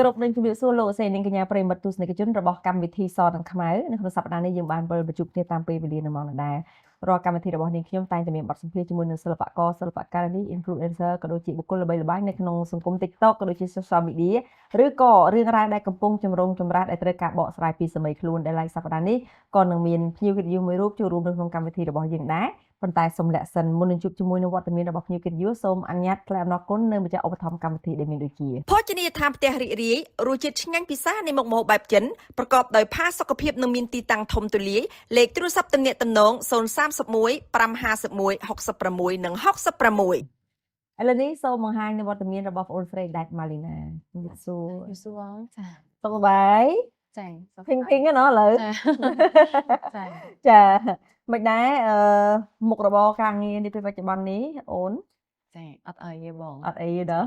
គ្រប់នឹងជំរាបសួរលោកសេនិងកញ្ញាប្រិមត្តទស្សនិកជនរបស់កម្មវិធីសនឹងខ្មៅនៅក្នុងសប្តាហ៍នេះយើងបានប្រជុំគ្នាតាមពេលវេលានៅម៉ោងដដែលរាល់កម្មវិធីរបស់នាងខ្ញុំតែងតែមានបទសម្ភាសន៍ជាមួយនឹងសិល្បករសិល្បករនេះ influencer ក៏ដូចជាបុគ្គលល្បីល្បាញនៅក្នុងសង្គម TikTok ក៏ដូចជា social media ឬក៏រឿងរ៉ាវដែលកំពុងចម្រូងចម្រាសដែលត្រូវការបកស្រាយពីសម័យខ្លួនដែលឡៃសប្តាហ៍នេះក៏នឹងមានភ្ញៀវកិត្តិយសមួយរូបចូលរួមនៅក្នុងកម្មវិធីរបស់យើងដែរប៉ុន្តែសូមលាក់សិនមុននឹងជួបជាមួយនឹងវត្តមានរបស់ភ្ញៀវកិត្តិយសសូមអនុញ្ញាតថ្លែងអំណរគុណនៅម្ចាស់ឧបត្ថម្ភកម្មវិធីដែលមានដូចជាភោជនីយដ្ឋានផ្ទះរីករាយរសជាតិឆ្ងាញ់ពិសានៃមុខម្ហូបបែបចិនប្រកបដោយផាសុកភាពនិងមានទីតាំងធំទូលាយលេខទូរស័ព្ទទំនាក់ទំនង031 551 66និង66ឥឡូវនេះសូមបង្ហាញនៅវត្តមានរបស់បងអូនស្រីដាច់ម៉ាលីណាជំរាបសួរចាសុខសប្បាយចាភីងណាឥឡូវចាមិនដែរមុខរបរការងារនេះពេលបច្ចុប្បន្ននេះអូនចាអត់អីទេបងអត់អីទេ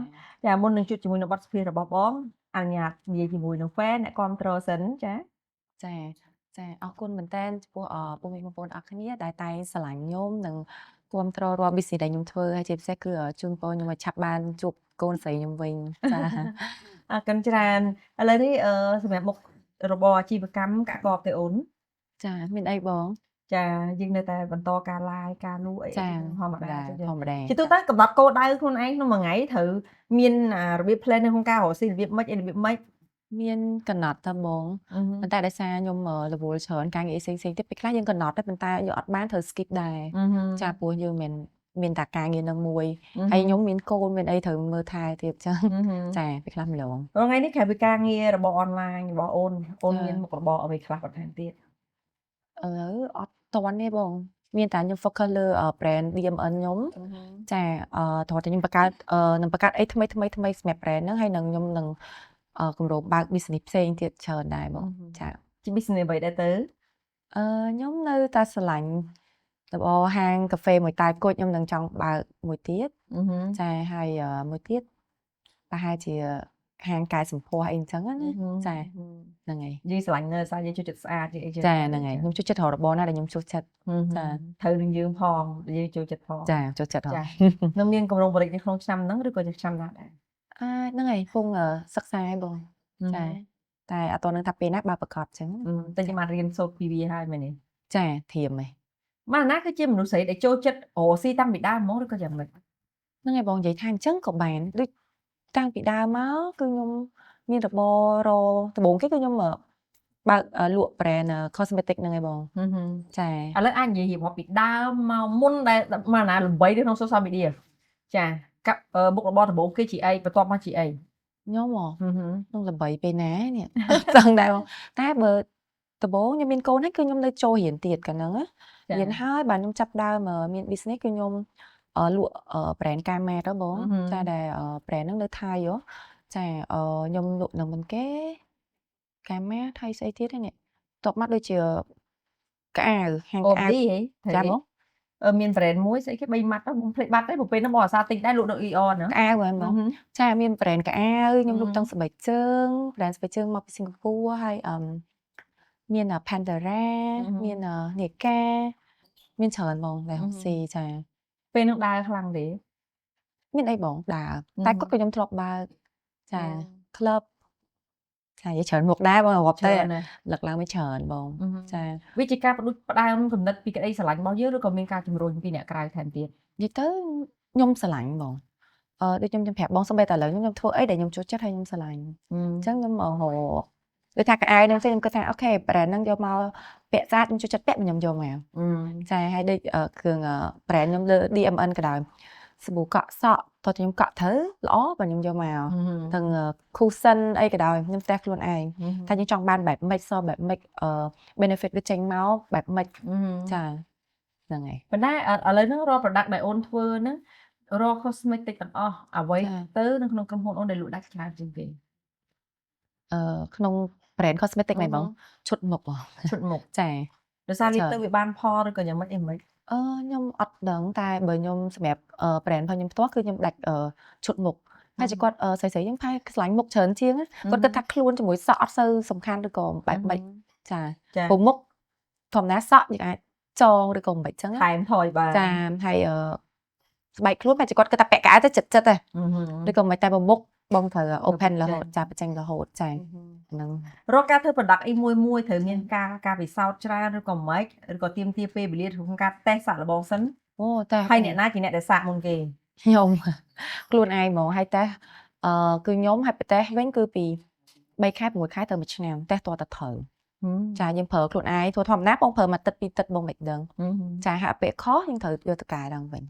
ចាមុននឹងជួបជាមួយនៅបទសម្ភាសន៍របស់បងអនុញ្ញាតនិយាយជាមួយនឹង fan អ្នកគ្រប់គ្រងសិនចាអរគុណមែនតើចំពោះពុកមីបងប្អូនអរគ្នាដែលតែងស្រឡាញ់ខ្ញុំនិងគ្រប់គ្រងរាល់ business ដែលខ្ញុំធ្វើហើយជាពិសេសគឺជូនពរខ្ញុំឲ្យឆាប់បានជួបកូនស្រីខ្ញុំវិញចាអរគុណច្រើនឥឡូវនេះសម្រាប់មុខរបរអាជីវកម្មកាក់កបទេអូនចាមានអីបងចាយើងនៅតែបន្តការ live ការលក់អីធម្មតាជាទូទៅកំណត់គោលដៅខ្លួនឯងក្នុងមួយថ្ងៃត្រូវមានរបៀប plan នៅក្នុងការរកស៊ីរបៀបម៉េចមានកំណត់តើបងប៉ុន្តែដោយសារខ្ញុំរវល់ច្រើនការងារផ្សេងទៀតពេលខ្លះយើងកំណត់តែប៉ុន្តែយើងអត់បានត្រូវ skip ដែរចាព្រោះយើងមិនមានតែការងារនឹងមួយហើយខ្ញុំមានកូនមានអីត្រូវមើលថែទៀតចឹងចាពេលខ្លះម្លងថ្ងៃនេះក្រៅពីការងាររបស់ online របស់អូនមានមុខរបរអ្វីខ្លះបន្ថែមទៀតអត់តន់ទេបងមានតែខ្ញុំ focus លើ brand DMN ខ្ញុំចាតោះតែខ្ញុំបង្កើតអីថ្មីសម្រាប់ brand ហ្នឹងហើយនឹងខ្ញុំនឹងគម្រោងបើក business ផ្សេងទៀតច្រើនដែរបងចាជា business អ្វីដែរទៅខ្ញុំនៅតែស្រឡាញ់ហាងកាហ្វេមួយតែគុជខ្ញុំនឹងចង់បើកមួយទៀតចាហើយមួយទៀតប្រហែលជាហាងកែសម្ផស្សអីអញ្ចឹងណាចាហ្នឹងហើយយើងស្រឡាញ់នៅសារយើងចូលចិត្តស្អាតអីចឹងចាហ្នឹងហើយខ្ញុំចូលចិត្តរករបរណាដែលខ្ញុំចូលចិត្តចាត្រូវនឹងយើងផងយើងចូលចិត្តផងចាចូលចិត្តចានឹងមានកម្រងបរិយានៅក្នុងឆ្នាំហ្នឹងឬក៏ឆ្នាំណាដែរហ្នឹងហើយពងសិក្សាឲ្យបងចាតែអត់តនឹងថាពេលណាបើប្រកបចឹងតែខ្ញុំបានរៀនសូត្រពីវាហើយមែនទេចាធៀមហ៎ម៉ាណាគឺជាមនុស្សស្រីដែលចូលចិត្តរកស៊ីតាំងពីដើមមកឬក៏យ៉ាងម៉េចហ្នឹងហើយបងនិយាយថាអញ្ចឹងក៏បានដូចតាំងពីដើមមកគឺខ្ញុំមានរបរដំបូងគេគឺខ្ញុំបើកលក់ brand cosmetic ហ្នឹងឯងបងចាឥឡូវអាចនិយាយរៀបរាប់ពីដើមមកមុនដែលម៉ាណាល្បីនៅក្នុង social media ចាមុខរបរដំបូងគេជាអីបន្ទាប់មកជាអីខ្ញុំក្នុងល្បីពេលណានេះចង់ដែរបងតែបើដំបូងខ្ញុំមានកូនហើយគឺខ្ញុំនៅចូលរៀនទៀតកាលហ្នឹងរៀនហើយបាទខ្ញុំចាប់ដើមមាន business គឺខ្ញុំលក់ brand កាម៉ាទៅបងចាដែល brand ហ្នឹងនៅថៃចាខ្ញុំលក់នៅមិនគេកាម៉ាថៃស្អីទៀតនេះតបមកដូចជាកៅអៅហាងកៅអៅចាបងមាន brand មួយស្អីគេ3ម៉ាត់ទៅបងភ្លេចបាត់ទេពេលហ្នឹងបងអាសាទិញដែរលក់នៅ ER ហ្នឹងកៅអៅហ្នឹងបងចាមាន brand កៅអៅខ្ញុំលក់ទាំងស្បែកជើង brand ស្បែកជើងមកពីសិង្ហបុរីហើយមាន Pandora មានNika មានច្រើនបងដែលហុកស៊ីចាពេលហ្នឹងដើរខ្លាំងទេមានអីបងដើរតែគាត់ក៏ខ្ញុំធ្លាប់បើកចា club ចានិយាយច្រើនមុខដែរបងរាប់ទៅលឹកឡើងមិនច្រើនបងចាវាជាការផ្ដើមគំនិតពីក្តីស្រឡាញ់របស់យើងឬក៏មានការជំរុញពីអ្នកក្រៅថែមទៀតនិយាយទៅខ្ញុំស្រឡាញ់បងដូចខ្ញុំប្រាប់បងសូម្បីតែឥឡូវខ្ញុំធ្វើអីដែលខ្ញុំចូលចិត្តហើយខ្ញុំស្រឡាញ់អញ្ចឹងខ្ញុំដូចថាកៅអៅហ្នឹងខ្ញុំគិតថាអូខេ brand ហ្នឹងយកមកពាក់ស្អាតខ្ញុំចូលចិត្តពាក់ខ្ញុំយកមកចាហើយដូចគ្រឿង brand ខ្ញុំលើ DMN ក៏ដោយសាប៊ូកក់សក់តោះខ្ញុំកក់ត្រូវល្អបើខ្ញុំយកមកទាំង cushion អីក៏ដោយខ្ញុំផ្ទះខ្លួនឯងថាយើងចង់បានបែបម៉េចសបែបម៉េចbenefit វាចេញមកបែបម៉េចចាហ្នឹងហើយប៉ុន្តែឥឡូវហ្នឹងរាល់ product ដែលអូនធ្វើហ្នឹងរាល់ cosmetic ទាំងអស់អ្វីទៅនៅក្នុងក្រុមហ៊ុនអូនដែលលក់ដាច់ច្រើនជាងគេក្នុង brand cosmetic ហ្នឹងបងឈុតមុខចាដោយសារនេះទៅវាបានផលឬក៏យ៉ាងម៉េចខ្ញុំអត់ដឹងតែបើខ្ញុំសម្រាប់ brand របស់ខ្ញុំផ្ទាល់គឺខ្ញុំដាច់ឈុតមុខហើយជាគាត់ស្រីៗយើងផែខ្លាញ់មុខច្រើនជាងគាត់គិតថាខ្លួនជាមួយសក់អត់សូវសំខាន់ឬក៏បែបម៉េចចាពុំមុខធម្មតាសក់យើងអាចចងឬក៏មិនចឹងថែមថយបាទចាហើយស្បែកខ្លួនតែគាត់គិតថាពាក់កៅទៅចិត្តទេឬក៏មិនតែមុខ បងត្រូវ open រហូតចាបញ្ចេញរហូតចាហ្នឹង រកការធ្វើ product អីមួយត្រូវមានការពិសោធន៍ច្រើនឬក៏មិនឬក៏ទាមទារពេលវេលាក្នុងការតេស្តសាកល្បងសិន អូតែ ហើយអ្នកណាជាអ្នកដែលសាកមុនគេ ខ្ញុំ ខ្លួនឯងហ្មងហើយតេស្តគឺខ្ញុំហើយប្រទេសវិញគឺពី3ខែ6ខែទៅ1ឆ្នាំតេស្តតទៅត្រូវចាយើងប្រើខ្លួនឯងធម្មតាបងប្រើមួយទឹក2ទឹកបងមិនដឹងចាហាក់ពាក្យខុសយើងត្រូវយកទៅកែឡើងវិញ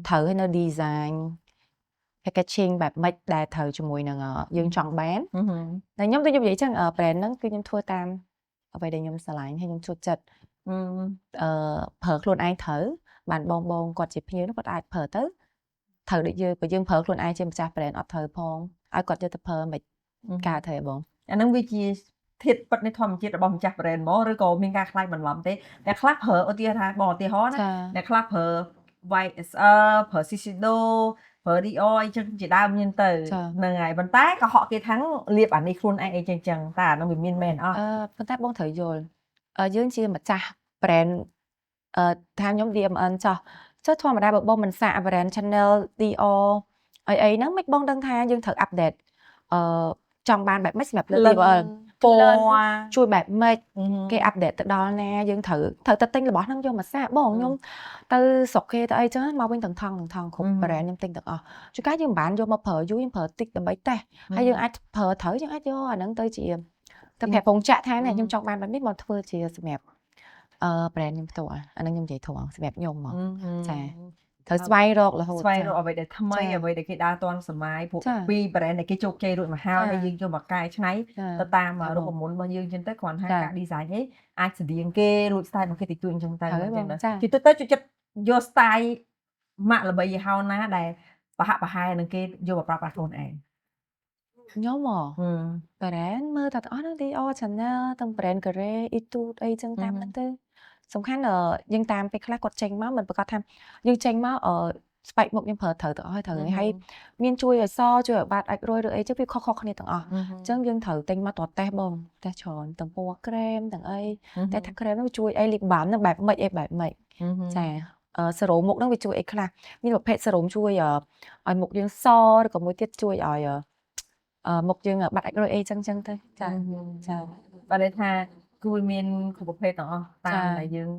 ត្រូវឲ្យនៅ design packaging បែបម៉េចដែលត្រូវជាមួយនឹងយើងចង់បានតែខ្ញុំដូចខ្ញុំនិយាយចឹង brand ហ្នឹងគឺខ្ញុំធ្វើតាមអ្វីដែលខ្ញុំស្រឡាញ់ហើយខ្ញុំចូលចិត្តប្រើខ្លួនឯងត្រូវបានបងគាត់ជាភ្ញៀវគាត់អាចប្រើទៅត្រូវដូចយើងបើយើងប្រើខ្លួនឯងជាម្ចាស់ brand អត់ត្រូវផងឲ្យគាត់យកទៅប្រើមិនការត្រូវបងអាហ្នឹងវាជាធាតុពិតនៃធម្មជាតិរបស់ម្ចាស់ brand ហ្មងឬក៏មានការខ្លាចបន្លំទេអ្នកខ្លះប្រើឧទាហរណ៍បងឧទាហរណ៍ណាអ្នកខ្លះប្រើ YSL ប្រើ Shiseido ប្រើ Dior អីចឹងជាដើមមានទៅហ្នឹងហើយប៉ុន្តែកុហកគេថាលាបអានេះខ្លួនឯងអីចឹងតែអាហ្នឹងវាមានមែនអត់ប៉ុន្តែបងត្រូវយល់យើងជាម្ចាស់ brand ថាខ្ញុំ DMN ចុះធម្មតាបើបងមិនសាក brand Chanel Dior អីហ្នឹងមិនបងដឹងថាយើងត្រូវ update ចង់បានបែបម៉េចសម្រាប់លើ DMN ពណ៌ជួយបែបម៉េចគេ update ទៅដល់ណាយើងត្រូវទៅទិញរបស់ហ្នឹងយកមកសាកបងខ្ញុំទៅស្រុកគេទៅអីចឹងមកវិញទាំងថងគ្រប់ brand ខ្ញុំទិញទាំងអស់ជួនកាលយើងមិនបានយកមកប្រើយូរយើងប្រើតិចដើម្បីតេស្តហើយយើងអាចប្រើត្រូវយើងអាចយកអាហ្នឹងទៅជាទៅប្រាប់ពងចាក់ថាខ្ញុំចង់បានបែបនេះមកធ្វើជាសម្រាប់brand ខ្ញុំផ្ទាល់អាហ្នឹងខ្ញុំនិយាយត្រង់សម្រាប់ខ្ញុំមកចាត្រូវស្វែងរករហូតស្វែងរកអ្វីដែលថ្មីអ្វីដែលគេដើរទាន់សម័យព្រោះពី brand ដែលគេជោគជ័យរួចមកហើយយើងយកមកកែច្នៃទៅតាមរូបមន្តរបស់យើងចឹងទៅគ្រាន់តែការ design អីអាចស្តៀងគេលួច style របស់គេតិចតួចចឹងទៅគេទៅជួយចិត្តយក style ម៉ាក់ល្បីយីហោណាដែលប្រហាក់ប្រហែលនឹងគេយកមកប្រើប្រាស់ខ្លួនឯងខ្ញុំbrand មើលតែទាំងអស់ហ្នឹង Dior Chanel ទាំង brand Carré Etude អីចឹងតាមហ្នឹងទៅសំខាន់យើងតាមពេលខ្លះគាត់ចេញមកមិនប្រកាសថាយើងចេញមកស្បែកមុខយើងប្រើត្រូវទាំងអស់ហើយមានជួយឲ្យសជួយឲ្យបាតអាចរយឬអីចឹងវាខុសគ្នាទាំងអស់អញ្ចឹងយើងត្រូវទិញមកតតេស្តបងតេស្តច្រើនទាំងពណ៌ក្រែមទាំងអីតែថាក្រែមហ្នឹងជួយអីលីបបាមហ្នឹងបែបម៉េចអីបែបម៉េចចាសេរ៉ូមមុខហ្នឹងវាជួយអីខ្លះមានប្រភេទសេរ៉ូមជួយឲ្យមុខយើងសឬក៏មួយទៀតជួយឲ្យមុខយើងបាត់អាចរយអីចឹងទៅចាបាទន័យថាគឺមានគ្រប់ប្រភេទទាំងអស់តាមដែលយើង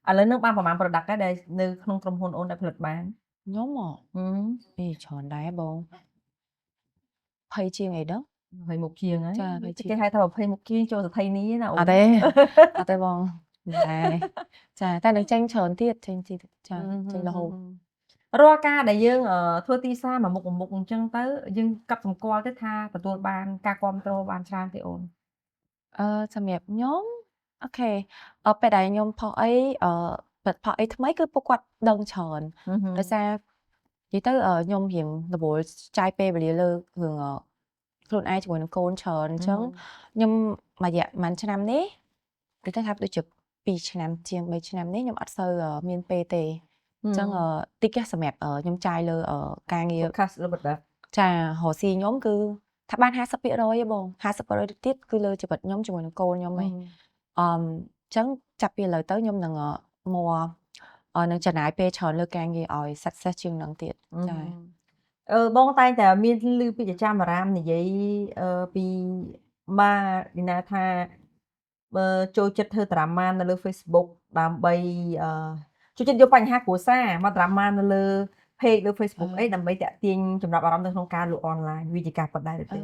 ឥឡូវនឹងបានប្រហែល product ដែរដែលនៅក្នុងក្រុមហ៊ុនអូនដែលផលិតបានខ្ញុំច្រើនដែរបង20ជាងអីដល់20មុខជាងហើយចាគេហៅថា20មុខជាងចូលសថីនេះណាអូនអត់ទេបងចាតែនឹងចេញច្រើនទៀតចេញចេញរហូតរាល់ការដែលយើងធ្វើទីផ្សារមួយមុខអញ្ចឹងទៅយើងកត់សម្គាល់ទៅថាទទួលបានការគ្រប់គ្រងបានច្រើនទេអូនសម្រាប់ខ្ញុំអូខេពេលដែលខ្ញុំផុសអីផុសអីថ្មីគឺពួកគាត់ដឹងច្រើនដោយសារនិយាយទៅខ្ញុំរៀងរវល់ចាយពេលវេលាលើរឿងខ្លួនឯងជាមួយនឹងកូនច្រើនអញ្ចឹងខ្ញុំមួយរយៈប្រហែលឆ្នាំនេះដូចថាដូចជា2ឆ្នាំជាង3ឆ្នាំនេះខ្ញុំអត់សូវមានពេលទេអញ្ចឹងតិចសម្រាប់ខ្ញុំចាយលើការងារ focus លើបណ្ដាចារកស៊ីខ្ញុំគឺថាបាន 50% ទេបង 50% ទៀតគឺលើជីវិតខ្ញុំជាមួយនឹងកូនខ្ញុំឯងអញ្ចឹងចាប់ពីឥឡូវទៅខ្ញុំនឹងមកនឹងចំណាយពេលច្រើនលើការងារឲ្យ success ជាងនឹងទៀតចាបងតែងតែមានឮពីចាចាមអារាមនិយាយពីម៉ាឌីណាថាចូលចិត្តធ្វើ drama នៅលើ Facebook ដើម្បីចូលចិត្តយកបញ្ហាគ្រួសារមក drama នៅលើ page លើ Facebook អីដើម្បីតាក់ទាញចំណាប់អារម្មណ៍នៅក្នុងការលក់ online វាជាការប៉ុណ្ដែរទេ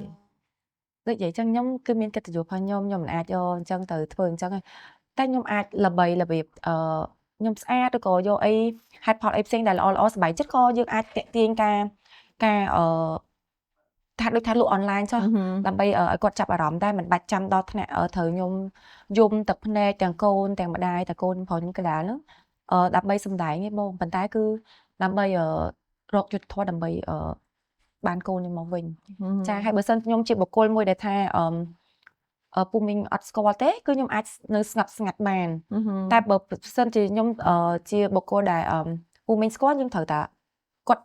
ដូចនិយាយចឹងខ្ញុំគឺមានកិត្តិយសរបស់ខ្ញុំមិនអាចយកអញ្ចឹងទៅធ្វើអញ្ចឹងតែខ្ញុំអាចល្បីរបៀបខ្ញុំស្អាតឬក៏យកអីហេតុផលអីផ្សេងដែលល្អសប្បាយចិត្តក៏យើងអាចតាក់ទាញការថាដូចថាលក់ online ចុះដើម្បីឲ្យគាត់ចាប់អារម្មណ៍តែមិនបាច់ចាំដល់ថ្នាក់ត្រូវខ្ញុំយំទឹកភ្នែកទាំងកូនទាំងម្ដាយតែកូនប្រុសខ្ញុំកណ្ដាលហ្នឹងដើម្បីសម្ដែងឯងបងប៉ុន្តែគឺដើម្បីរកយុទ្ធធម៌ដើម្បីបានកូនខ្ញុំមកវិញចាហើយបើសិនខ្ញុំជាបុគ្គលមួយដែលថាពូមីងអត់ស្គាល់ទេគឺខ្ញុំអាចនៅស្ងាត់ស្ងាត់បានតែបើសិនជាខ្ញុំជាបុគ្គលដែលពូមីងស្គាល់ខ្ញុំត្រូវតែគាត់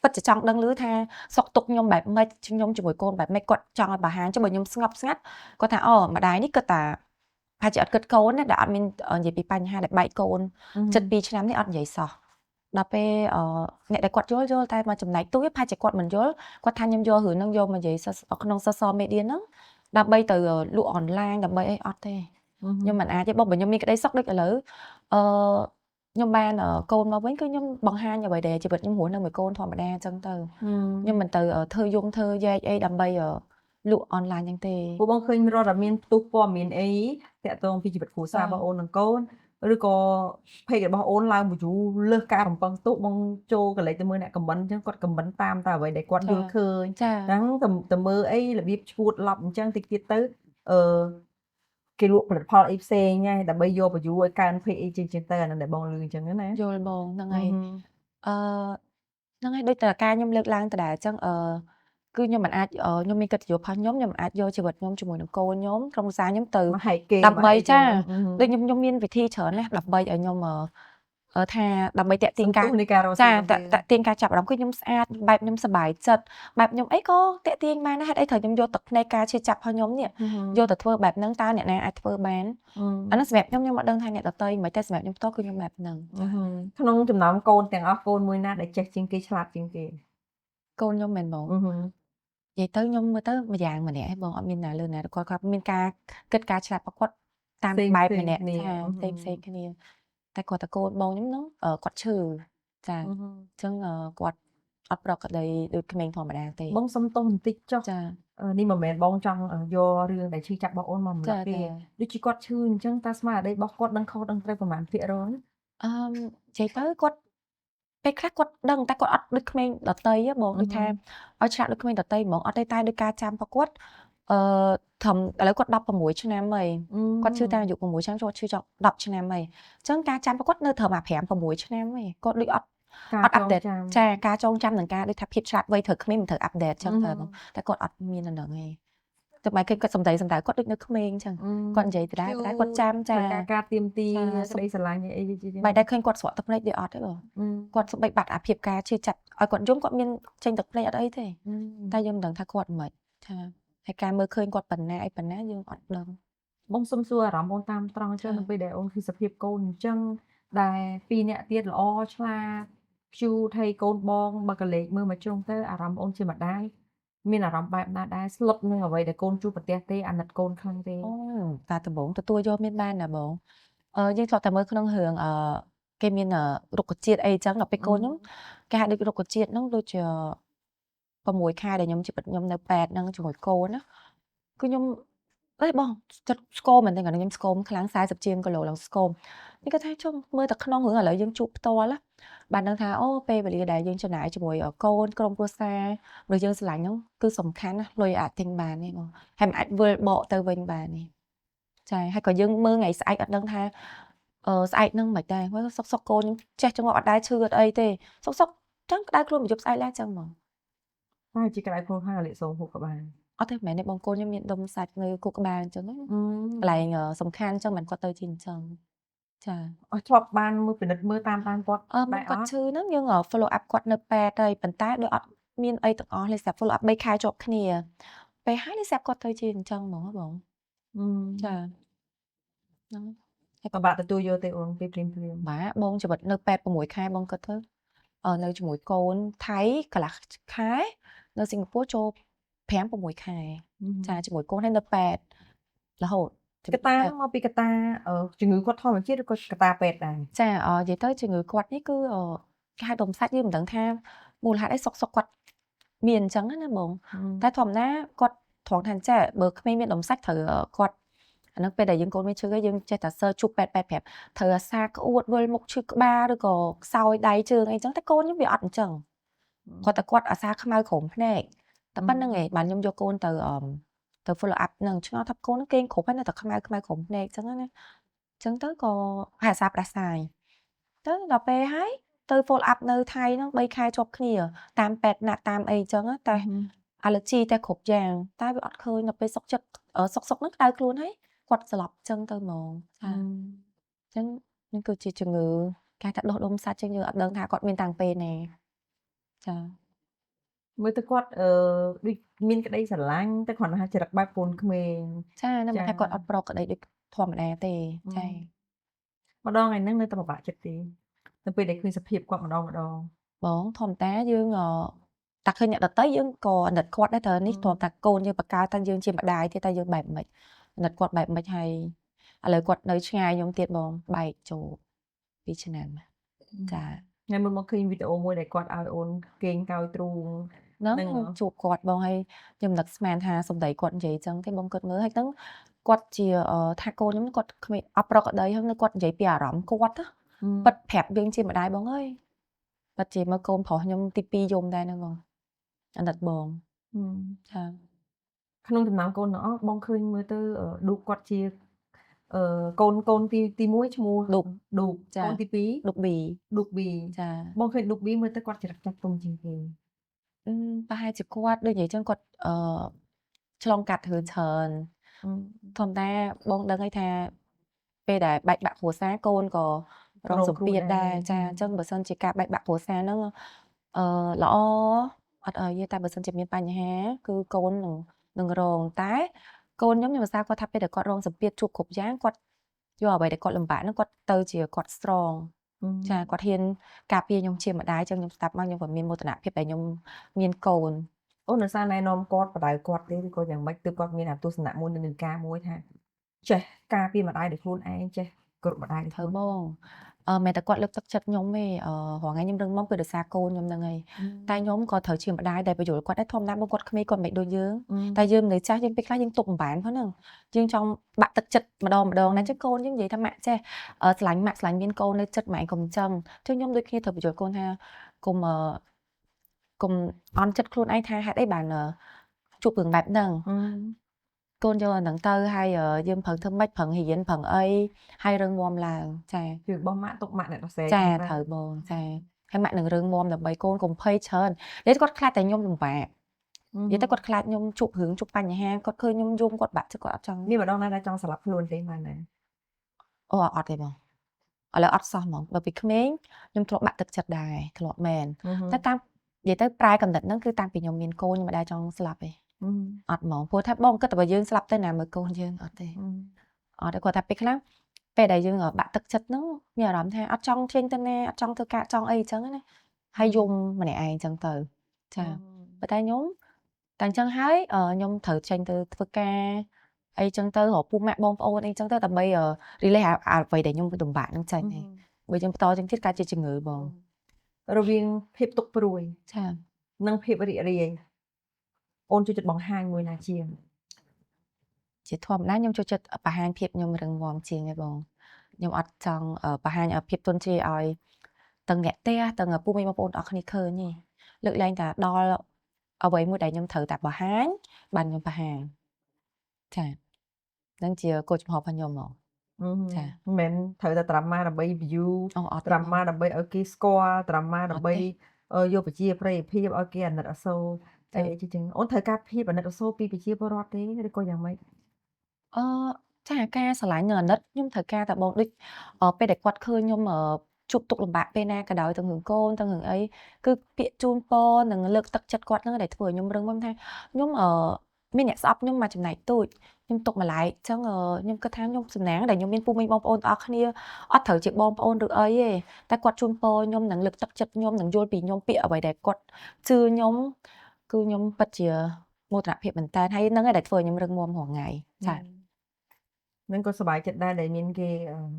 ពិតជាចង់ដឹងឮថាសុខទុក្ខខ្ញុំបែបម៉េចខ្ញុំជាមួយកូនបែបម៉េចគាត់ចង់ឲ្យបង្ហាញចុះបើខ្ញុំស្ងប់ស្ងាត់គាត់ថាម្ដាយនេះគាត់ថាប្រហែលជាអត់គិតកូនណាដែលអត់មាននិយាយពីបញ្ហាដែលបែកកូនចិត្ត2ឆ្នាំនេះអត់និយាយសោះ ដល់ពេលអ្នកដែលគាត់យល់តែមកចំណែកទូចប្រហែលជាគាត់មិនយល់គាត់ថាខ្ញុំយករឿងហ្នឹងយកមកនិយាយក្នុង social media ហ្នឹងដើម្បីទៅលក់ online ដើម្បីអីអត់ទេខ្ញុំមិនអាចទេបើខ្ញុំមានក្តីសុខដូចឥឡូវខ្ញុំបានកូនមកវិញគឺខ្ញុំបង្ហាញអ្វីដែលជីវិតខ្ញុំរស់នៅមួយកូនធម្មតាអញ្ចឹងទៅខ្ញុំមិនទៅធ្វើយ៉ែកអីដើម្បីលក់ online ហ្នឹងទេ ពួកបងឃើញរត់តែមានផ្ទុះព័ត៌មានអីតាក់ទងពីជីវិតគ្រួសាររបស់អូននិងកូនឬក៏ page របស់អូនឡើងមកយូរលើសការរំពឹងទុកបងចូលកលេចទៅមើលអ្នកខមមិនអញ្ចឹងគាត់ខមមិនតាមតែអ្វីដែលគាត់យល់ឃើញហ្នឹងទៅមើលអីរបៀបឈួតឡប់អញ្ចឹងតិចទៀតទៅគេលក់ផលិតផលអីផ្សេងហើយដើម្បីយកបញ្យូរឲ្យកើន page អីចឹងទៅអានឹងដែលបងលឺអញ្ចឹងណាយល់បងហ្នឹងហើយហ្នឹងហើយដូចតែការខ្ញុំលើកឡើងដដែលអញ្ចឹងគឺខ្ញុំមិនអាចខ្ញុំមានកិត្តិយសរបស់ខ្ញុំមិនអាចយកជីវិតខ្ញុំជាមួយនឹងកូនខ្ញុំក្រុមគ្រួសារខ្ញុំទៅដើម្បីចាដូចខ្ញុំមានវិធីច្រើនណាស់ដើម្បីឲ្យខ្ញុំថាដើម្បីតាក់ទាញការចាតាក់ទាញការចាប់អារម្មណ៍គឺខ្ញុំស្អាតបែបខ្ញុំសប្បាយចិត្តបែបខ្ញុំអីក៏តាក់ទាញបានដែរហេតុអីត្រូវខ្ញុំយកទឹកភ្នែកការឈឺចាប់របស់ខ្ញុំនេះយកទៅធ្វើបែបហ្នឹងតើអ្នកណាអាចធ្វើបានអាហ្នឹងសម្រាប់ខ្ញុំអត់ដឹងថាអ្នកដទៃមិនតែសម្រាប់ខ្ញុំផ្ទាល់គឺខ្ញុំបែបហ្នឹងក្នុងចំណោមកូនទាំងអស់កូនមួយណាដែលចេះជាងគេឆ្លាតជាងគេកូនខ្ញុំមែនបងនិយាយទៅខ្ញុំមើលទៅម្យ៉ាងម្នាក់ឯងបងអត់មានណាលើណាគាត់មានការគិតការឆ្លាតរបស់គាត់តាមបែបម្នាក់ថាផ្សេងគ្នាតែគាត់តកូនបងខ្ញុំហ្នឹងគាត់ឈឺចាអញ្ចឹងគាត់អត់ប្រកក្តីដូចក្មេងធម្មតាទេបងសុំទោសបន្តិចចុះចានេះមិនមែនបងចង់យករឿងដែលឈឺចាប់របស់អូនមកម្លឹកទេដូចជាគាត់ឈឺអញ្ចឹងតើស្មារតីរបស់គាត់ដឹងខុសដឹងត្រូវប្រហែលភាគរយនិយាយទៅគាត់ពេលខ្លះគាត់ដឹងតែគាត់អត់ដូចក្មេងដតីបងដូចថាឲ្យឆ្លាតដូចក្មេងដតីហ្មងអត់ទេតែដោយការចាំរបស់គាត់ធំឥឡូវគាត់16ឆ្នាំហើយគាត់ឈឺតាមអាយុ6ឆ្នាំគាត់ឈឺចប់10ឆ្នាំហើយអញ្ចឹងការចាំរបស់គាត់នៅត្រឹម5 6ឆ្នាំហើយគាត់ដូចអត់អាប់ដេតចាការចងចាំនឹងការដូចថាភាពឆ្លាតវៃត្រូវក្មេងមិនត្រូវអាប់ដេតអញ្ចឹងទៅបងតែគាត់អត់មានអាហ្នឹងទេតែបែរគាត់សំដីគាត់ដូចនៅក្មេងអញ្ចឹងគាត់និយាយដដែលគាត់ចាំចាការទៀមទីក្តីស្រឡាញ់អីជាចឹងបែរតែឃើញគាត់ស្រក់ទឹកភ្នែកទេអត់ទេបងគាត់ស្បែកបាត់អាភាពការឈឺចាប់ឲ្យគាត់យំគាត់មានចេញទឹកភ្នែកអត់អីទេតែយើងមិនដឹងថាគាត់មិនថាហើយការមើលឃើញគាត់ប៉ុណ្ណាអីប៉ុណ្ណាយើងអត់ដឹងបងសុំសួរអារម្មណ៍អូនតាមត្រង់ចឹងនៅពេលដែលអូនគឺសភាពកូនអញ្ចឹងដែល2នាក់ទៀតល្អឆ្លាតព្យូថៃកូនបងបើកលេចមើលមកជ្រុងទៅអារម្មណ៍អូនជាម្ដាយមានអារម្មណ៍បែបណាដែរស្លុតនឹងអ្វីដែលកូនជួបប្រទះទេអាណិតកូនខ្លាំងទេតាដំបងទទួលយកមានបានណាបងយើងធ្លាប់តែមើលក្នុងរឿងគេមានរុក្ខជាតិអីចឹងដល់ពេលកូនខ្ញុំគេហៅដូចរុក្ខជាតិហ្នឹងដូចជា6ខែដែលខ្ញុំជីវិតខ្ញុំនៅប៉ែតហ្នឹងជាមួយកូនណាគឺខ្ញុំអេបងចិត្តស្គមមែនទេខ្ញុំស្គមខ្លាំង40ជាងគីឡូឡើងស្គមនេះគាត់ថាជុំមើលតែក្នុងរឿងឥឡូវយើងជួបផ្ទាល់ណាបានដឹងថាអូពេលវេលាដែលយើងចំណាយជាមួយកូនក្រុមគ្រួសារឬយើងស្រឡាញ់ហ្នឹងគឺសំខាន់ណាលុយអាចទិញបានទេបងហើយមិនអាចវិលបកទៅវិញបានទេចាហើយក៏យើងមើលថ្ងៃស្អែកអត់ដឹងថាស្អែកហ្នឹងមិនដែរសុកកូនចេះចង្អុលអត់ដែរឈឺអត់អីទេសុកចឹងក្តៅខ្លួនមកយប់ស្អែកឡើងចឹងហ្មងហើយជាក្តៅខ្លួនហើយលាកសូមហូបក្បាលអត់ទេមែនទេបងកូនខ្ញុំមានដុំសាច់នៅគូក្បាលអញ្ចឹងកន្លែងសំខាន់អញ្ចឹងមិនគាត់ទៅជាអញ្ចឹងចាអស់ធ្លាប់បានមើលពិនិត្យមើលតាមគាត់ដែរគាត់ឈឺហ្នឹងយើង follow up គាត់នៅពេទ្យហើយប៉ុន្តែដូចអត់មានអីទាំងអស់លេស្រាប់ follow up 3ខែជាប់គ្នាពេលហើយលេស្រាប់គាត់ទៅជាអញ្ចឹងហ្មងបងចាហ្នឹងហើយក៏បាក់ទទួលយកទៅអូនពេលព្រៀងបាទបងជីវិតនៅពេទ្យ6ខែបងគាត់ទៅនៅជាមួយកូនថៃកន្លះខែនៅសិង្ហបុរីចូល5 6ខែចាជាមួយកូនហើយនៅពេទ្យរហូតកតាមកពីកតាជំងឺគាត់ធម្មជាតិឬក៏កតាពេទ្យដែរចានិយាយទៅជំងឺគាត់នេះគឺគេហៅដុំសាច់យើងមិនដឹងថាមូលហេតុអីសុកគាត់មានអញ្ចឹងណាបងតែធម្មតាគាត់ត្រង់ថាចាបើក្មេងមានដុំសាច់ត្រូវគាត់អានឹងពេលដែលយើងកូនមានឈឺយើងចេះតែសើជួបពេទ្យប្រាប់ត្រូវអាសាក្អួតវិលមុខឈឺក្បាលឬក៏ខ្សោយដៃជើងអីអញ្ចឹងតែកូនខ្ញុំវាអត់អញ្ចឹងគាត់តែគាត់អាសាខ្មៅក្រោមភ្នែកតែប៉ុណ្្នឹងឯងបានខ្ញុំយកកូនទៅ follow up នឹងឆ្ងល់ថាកូនគេងគ្រប់ហើយនៅតែខ្មៅក្រោមភ្នែកអញ្ចឹងណាអញ្ចឹងទៅក៏អាសាផ្ដាសាយទៅដល់ពេលហើយទៅ follow up នៅថៃហ្នឹង3ខែជាប់គ្នាតាមពេទ្យណាត់តាមអីអញ្ចឹងតែ allergy តែគ្រប់យ៉ាងតែវាអត់ឃើញដល់ពេលសុកចិត្តសុកហ្នឹងក្តៅខ្លួនហើយគាត់ស្លាប់អញ្ចឹងទៅហ្មងចាអញ្ចឹងនេះគឺជាជំងឺគេថាដុសដុំសាច់ចឹងយើងអត់ដឹងថាគាត់មានតាំងពេលណាចាមើលទៅគាត់ដូចមានក្តីស្រឡាញ់តែគ្រាន់តែថាចរិតបែបកូនក្មេងចានឹងថាគាត់អត់ប្រកក្តីដូចធម្មតាទេចាម្ដងថ្ងៃហ្នឹងនៅតែពិបាកចិត្តទេ ទៅពេលដែលឃើញសភាពគាត់ម្ដង បងធម្មតាយើងតែឃើញអ្នកដទៃយើងក៏អាណិតគាត់ដែរតើនេះគ្រាន់តែកូនយើងបកកើតតែយើងជាម្ដាយទេតែយើងបែបម៉េចអាណិតគាត់បែបម៉េចហើយឥឡូវគាត់នៅឆ្ងាយខ្ញុំទៀតបងបែកចូល2ឆ្នាំ ចា ថ្ងៃមុនមកឃើញវីដេអូមួយដែលគាត់ឲ្យអូនគេងកោយទ្រូង ហ្នឹង ហ្នឹងហ៎ ជួបគាត់បងហើយខ្ញុំនឹកស្មានថាសម្ដីគាត់និយាយចឹងទេបងគិតមើលហើយហ្នឹងគាត់ជាថាកូនខ្ញុំគាត់គ្មានអត់ប្រក្រតីហើយគាត់និយាយពីអារម្មណ៍គាត់ណាប៉ិតប្រាប់យើងជាម្ដាយបងអើយប៉ិតជាមកកូនប្រុសខ្ញុំទី2យំដែរហ្នឹងបងអាណិតបង ចា ក្នុងចំណោមកូនទាំងអស់បងឃើញមើលទៅឌូកគាត់ជាកូនទី1ឈ្មោះឌូក ចា កូនទី2 ឌុកប៊ី ឌូក B ចា បងឃើញឌូក B មើលទៅគាត់ចរិតចាស់ទុំជាងគេ ប្រហែលជាគាត់ដូចនិយាយចឹងគាត់ឆ្លងកាត់រឿងច្រើនធម្មតាបងដឹងហើយថាពេលដែលបែកបាក់គ្រួសារកូនក៏រងសម្ពាធដែរចាអញ្ចឹងបើសិនជាការបែកបាក់គ្រួសារហ្នឹងល្អអត់ឲ្យទេតែបើសិនជាមានបញ្ហាគឺកូននឹងរងតែកូនខ្ញុំឧស្សាហ៍គាត់ថាពេលដែលគាត់រងសម្ពាធជួបគ្រប់យ៉ាងគាត់យកអ្វីដែលគាត់លំបាកហ្នឹងគាត់ទៅជាគាត់ strong ចាគាត់ហ៊ានការពារខ្ញុំជាម្ដាយចឹងខ្ញុំស្ដាប់មកខ្ញុំក៏មានមោទនភាពដែលខ្ញុំមានកូន អូនឧស្សាហ៍ណែនាំគាត់បដៅគាត់ទេឬក៏យ៉ាងម៉េចទើបគាត់មានអាទស្សនៈមួយនៅនឹងការមួយថាចេះការពារម្ដាយដោយខ្លួនឯងចេះគោរពម្ដាយដោយ ធ្វើ ខ្លួន បងមែនតែគាត់លើកទឹកចិត្តខ្ញុំទេរងថ្ងៃខ្ញុំរឹងមាំគឺដោយសារកូនខ្ញុំហ្នឹងហើយតែខ្ញុំក៏ត្រូវជាម្ដាយដែលបញ្យល់គាត់ដែរធម្មតាបងគាត់ក្មេងគាត់មិនដូចយើងតែយើងនៅចាស់យើងពេលខ្លះយើងទុកបំបានផងហ្នឹងយើងចង់បាក់ទឹកចិត្តម្ដងណាចឹងកូនយើងនិយាយថាម៉ាក់ចេះស្រឡាញ់ម៉ាក់ស្រឡាញ់មានកូននៅចិត្តម៉ែកុំចឹងចឹងខ្ញុំដូចគ្នាត្រូវបញ្យល់កូនថាកុំអន់ចិត្តខ្លួនឯងថាហេតុអីបានជួបរឿងបែបហ្នឹងកូនយកអាហ្នឹងទៅហើយយើងប្រឹងធ្វើម៉េចប្រឹងរៀនប្រឹងអីហើយរឹងមាំឡើងចា គឺរបស់ម៉ាក់ទុកម៉ាក់អ្នកដសេ ចាត្រូវបងចាហើយម៉ាក់នឹងរឿងមុំដើម្បីកូនកុំភ័យច្រើននិយាយគាត់ខ្លាចតែខ្ញុំលំបាកនិយាយតែគាត់ខ្លាចខ្ញុំជួបរឿងជួបបញ្ហាគាត់ឃើញខ្ញុំយំគាត់បាក់ចិត្តគាត់អត់ចង់ មានម្ដងណាដែលចង់ស្លាប់ខ្លួនទេមែនទេ អូអត់ទេបងឥឡូវអត់សោះហ្មងបើពីក្មេងខ្ញុំធ្លាប់បាក់ទឹកចិត្តដែរធ្លាប់មែនតែតាមនិយាយទៅប្រែកំណត់ហ្នឹងគឺតាំងពីខ្ញុំមានកូនខ្ញុំមិនដែលចង់ស្លាប់ទេអត់ហ្មងព្រោះថាបងគិតតែបើយើងស្លាប់ទៅណាមើលកូនយើងអត់ទេអត់ទេគាត់ថាពេលខ្លះពេលដែលយើងបាក់ទឹកចិត្តហ្នឹងមានអារម្មណ៍ថាអត់ចង់ចេញទៅណាអត់ចង់ធ្វើការចង់អីអញ្ចឹងណាហើយយំម្នាក់ឯងអញ្ចឹងទៅចាប៉ុន្តែខ្ញុំតែអញ្ចឹងហើយខ្ញុំត្រូវចេញទៅធ្វើការអីចឹងទៅរកពូម៉ាក់បងប្អូនអីចឹងទៅដើម្បីរីលេសអ្វីដែលខ្ញុំលំបាកហ្នឹងចេញឯងបើយើងបន្តចឹងទៀតកើតជាជំងឺបងរវាងភាពទុកព្រួយ ចា និងភាពរីករាយអូនចូលចិត្តបង្ហាញមួយណាជាង ជាធម្មតាខ្ញុំចូលចិត្តបង្ហាញភាពខ្ញុំរឹងមាំជាងឯងបងខ្ញុំអត់ចង់បង្ហាញភាពទន់ជ្រាយឲ្យទាំងអ្នកផ្ទះទាំងពូមីបងប្អូនអរគ្នាឃើញទេលើកលែងតែដល់អ្វីមួយដែលខ្ញុំត្រូវតែបង្ហាញបានខ្ញុំបង្ហាញចានឹងជាគោលចំហរបស់ខ្ញុំហ្មងចា មិនត្រូវតែ drama ដើម្បី view អត់ drama ដើម្បីឲ្យគេស្គាល់ drama ដើម្បីយកប្រជាប្រិយភាពឲ្យគេអាណិតអាសូរអីចឹងអូនត្រូវការភាពអាណិតអាសូរពីប្រជាពលរដ្ឋទេឬក៏យ៉ាងម៉េច ចាការស្រឡាញ់និងអាណិតខ្ញុំត្រូវការតែបងដូចពេលដែលគាត់ឃើញខ្ញុំជួបទុក្ខលំបាកពេលណាក៏ដោយទាំងរឿងកូនទាំងរឿងអីគឺពាក្យជូនពរនិងលើកទឹកចិត្តគាត់ហ្នឹងដែលធ្វើឲ្យខ្ញុំរឹងមាំថាខ្ញុំមានអ្នកស្អប់ខ្ញុំមកចំណែកទូចខ្ញុំទុកម្លាយអញ្ចឹងខ្ញុំគិតថាខ្ញុំសំណាងដែលខ្ញុំមានពូមីងបងប្អូនទាំងអស់គ្នាអត់ត្រូវជាបងប្អូនឬអីទេតែគាត់ជូនពរខ្ញុំនិងលើកទឹកចិត្តខ្ញុំនិងយល់ពីខ្ញុំពាក្យអ្វីដែលគាត់ជឿខ្ញុំគឺខ្ញុំពិតជាមោទនភាពមែនតើហើយហ្នឹងឯងដែលធ្វើឲ្យខ្ញុំរឹងមាំរាល់ថ្ងៃចា នឹងក៏សប្បាយចិត្តដែរដែលមានគេ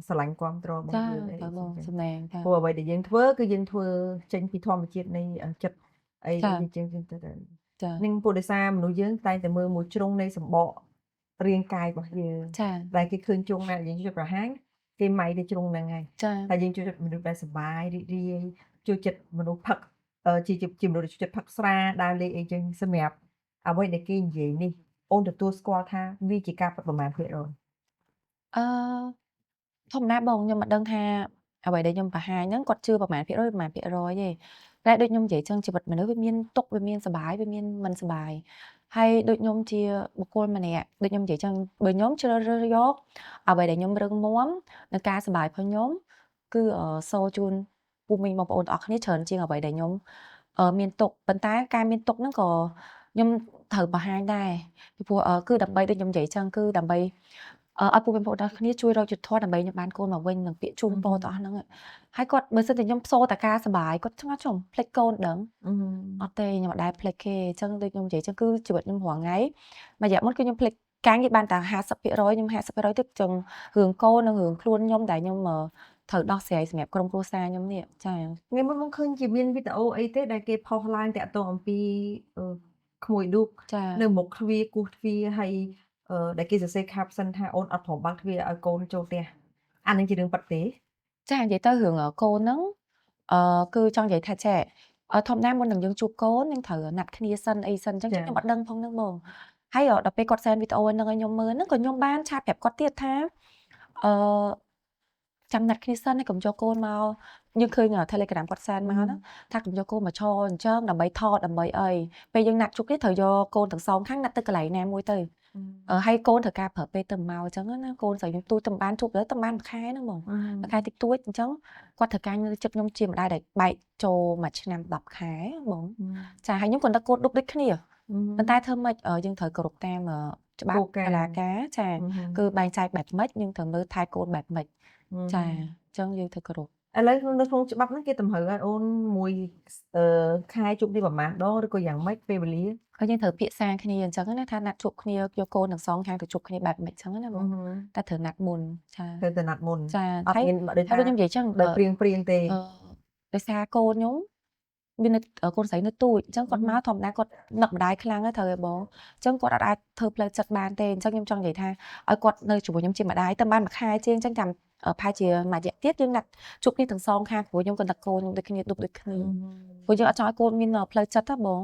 ស្រឡាញ់គាំទ្របង ចា យើងអី បងសំណាងចា ព្រោះអ្វីដែលយើងធ្វើគឺយើងធ្វើចេញពីធម្មជាតិនៃចិត្តអីចឹងទៅ ចា នឹងពុទ្ធិសាមនុស្សយើងតែងតែមើលមួយជ្រុងនៃសម្បករាងកាយរបស់យើង ចា ដែលគេឃើញជ្រុងណាយើងជួយប្រហាញគេម៉ៃទៅជ្រុងហ្នឹងហើយ ចា តែយើងជួយចិត្តមនុស្សដែលសុបាយរីករាយជួយចិត្តមនុស្សផឹកជាមនុស្សជួយចិត្តផឹកស្រាដើរលេងអីចឹងសម្រាប់អ្វីដែលគេនិយាយនេះអូនទទួលស្គាល់ថាវាជាការពិតប្រមាណភាគរយ អឺធម្មតាបងខ្ញុំមិនដឹងថាអ្វីដែលខ្ញុំបង្ហាញហ្នឹងគាត់ជឿប្រមាណភាគរយទេតែដូចខ្ញុំនិយាយចឹងជីវិតមនុស្សវាមានទុក្ខវាមានសុបាយវាមានមិនសុបាយហើយដូចខ្ញុំជាបុគ្គលម្នាក់ដូចខ្ញុំនិយាយចឹងបើខ្ញុំជ្រើសរើសយកអ្វីដែលខ្ញុំរឹងមាំនិងការសុបាយរបស់ខ្ញុំគឺសូជូនពូមីងបងប្អូនទាំងអស់គ្នាច្រើនជាងអ្វីដែលខ្ញុំមានទុក្ខប៉ុន្តែការមានទុក្ខហ្នឹងក៏ខ្ញុំត្រូវបង្ហាញដែរពីព្រោះគឺដើម្បីដូចខ្ញុំនិយាយចឹងគឺដើម្បី អត់ពូប្អូនទាំងគ្នាជួយរកយុទ្ធធម៌ដើម្បីខ្ញុំបានកូនមកវិញនឹងពាក្យជូនពរទៅអស់ហ្នឹងហើយគាត់បើសិនតែខ្ញុំសូតាការសបាយគាត់ឆ្ងល់ចំផ្លេចកូនដឹងអត់ទេខ្ញុំអត់ដែរផ្លេចគេអញ្ចឹងដូចខ្ញុំនិយាយអញ្ចឹងគឺជីវិតខ្ញុំរាល់ថ្ងៃមួយរយៈមុនគឺខ្ញុំផ្លេចការងារបានតែ 50% ខ្ញុំ 50% ទឹកចឹងរឿងកូននិងរឿងខ្លួនខ្ញុំដែលខ្ញុំត្រូវដោះស្រាយសម្រាប់ក្រុមគ្រួសារខ្ញុំនេះចា ថ្ងៃមុនមកឃើញជាមានវីដេអូអីទេដែលគេផុសឡើងតាក់ទងអំពីក្មួយឌូក ចា នៅមុខទ្វារគោះទ្វារហើយដែលគេសរសេរ caption ថាអូនអត់ព្រមបើកទ្វារឲ្យកូនចូលផ្ទះអានឹងជារឿងប៉ັດទេ ចានិយាយទៅរឿងកូនហ្នឹងគឺចង់និយាយថាចេះធម្មតាមុននឹងយើងជួបកូនយើងត្រូវណាត់គ្នាសិនអីសិនអញ្ចឹង ចា៎ ខ្ញុំអត់ដឹងផងហ្នឹងបងហើយដល់ពេលគាត់សែនវីដេអូហ្នឹងឲ្យខ្ញុំមើលហ្នឹងក៏ខ្ញុំបានឆាតប្រាប់គាត់ទៀតថាអឺចាំណាត់គ្នាសិនហើយកុំយកកូនមកយើងឃើញTelegram គាត់សែនមកហ្នឹងថាកុំយកកូនមកឈរអញ្ចឹងដើម្បីថតដើម្បីអីពេលយើងណាត់ជួបគ្នាត្រូវយកកូនទាំងសងខាងណាត់ទៅកន្លែងណាមួយទៅហើយកូនត្រូវការប្រើពេលទៅមកអញ្ចឹងណាកូនស្រីខ្ញុំទូចទៅបានជួបទៅបានមួយខែហ្នឹងបងមួយខែតិចតួចអញ្ចឹងគាត់ត្រូវការនៅចិត្តខ្ញុំជាម្ដាយដែលបែកចូលមួយឆ្នាំ10ខែបងចាហើយខ្ញុំក៏នឹកកូនឌុបដូចគ្នាប៉ុន្តែធ្វើម៉េចយើងត្រូវគោរពតាមច្បាប់តុលាការចាគឺបែងចែកបែបម៉េចយើងត្រូវមើលថែកូនបែបម៉េចចាអញ្ចឹងយើងត្រូវគោរព ឥឡូវនៅក្នុងច្បាប់ហ្នឹងគេតម្រូវឲ្យអូនមួយខែជួបនេះប្រហែលដងឬក៏យ៉ាងម៉េចពេលវេលា ហើយយើងត្រូវភាសាគ្នាអញ្ចឹងណាថាណាត់ជួបគ្នាយកកូនទាំងសងខាងទៅជួបគ្នាបែបម៉េចអញ្ចឹងណាបងតែត្រូវណាត់មុនចា ត្រូវទៅណាត់មុន ចា អត់មានដូចថា ហើយដូចខ្ញុំនិយាយអញ្ចឹង ដោយព្រៀងទេ ដោយសារកូនខ្ញុំវានៅកូនស្រីនៅទូចអញ្ចឹងគាត់មកធម្មតាគាត់នឹកម្ដាយខ្លាំងហើយត្រូវឲ្យបងអញ្ចឹងគាត់អាចធ្វើផ្លូវចិត្តបានទេអញ្ចឹងខ្ញុំចង់និយាយថាឲ្យគាត់នៅជាមួយខ្ញុំជាម្ដាយតែបានមួយខែជាងអញ្ចឹងចាំប្រហែលជាមួយរយៈទៀតយើងណាត់ជួបគ្នាទាំងសងខាងព្រោះខ្ញុំក៏នឹកកូនខ្ញុំដូចគ្នាដូចគ្នាព្រោះយើងអត់ចង់ឲ្យកូនមានផ្លូវចិត្តទេបង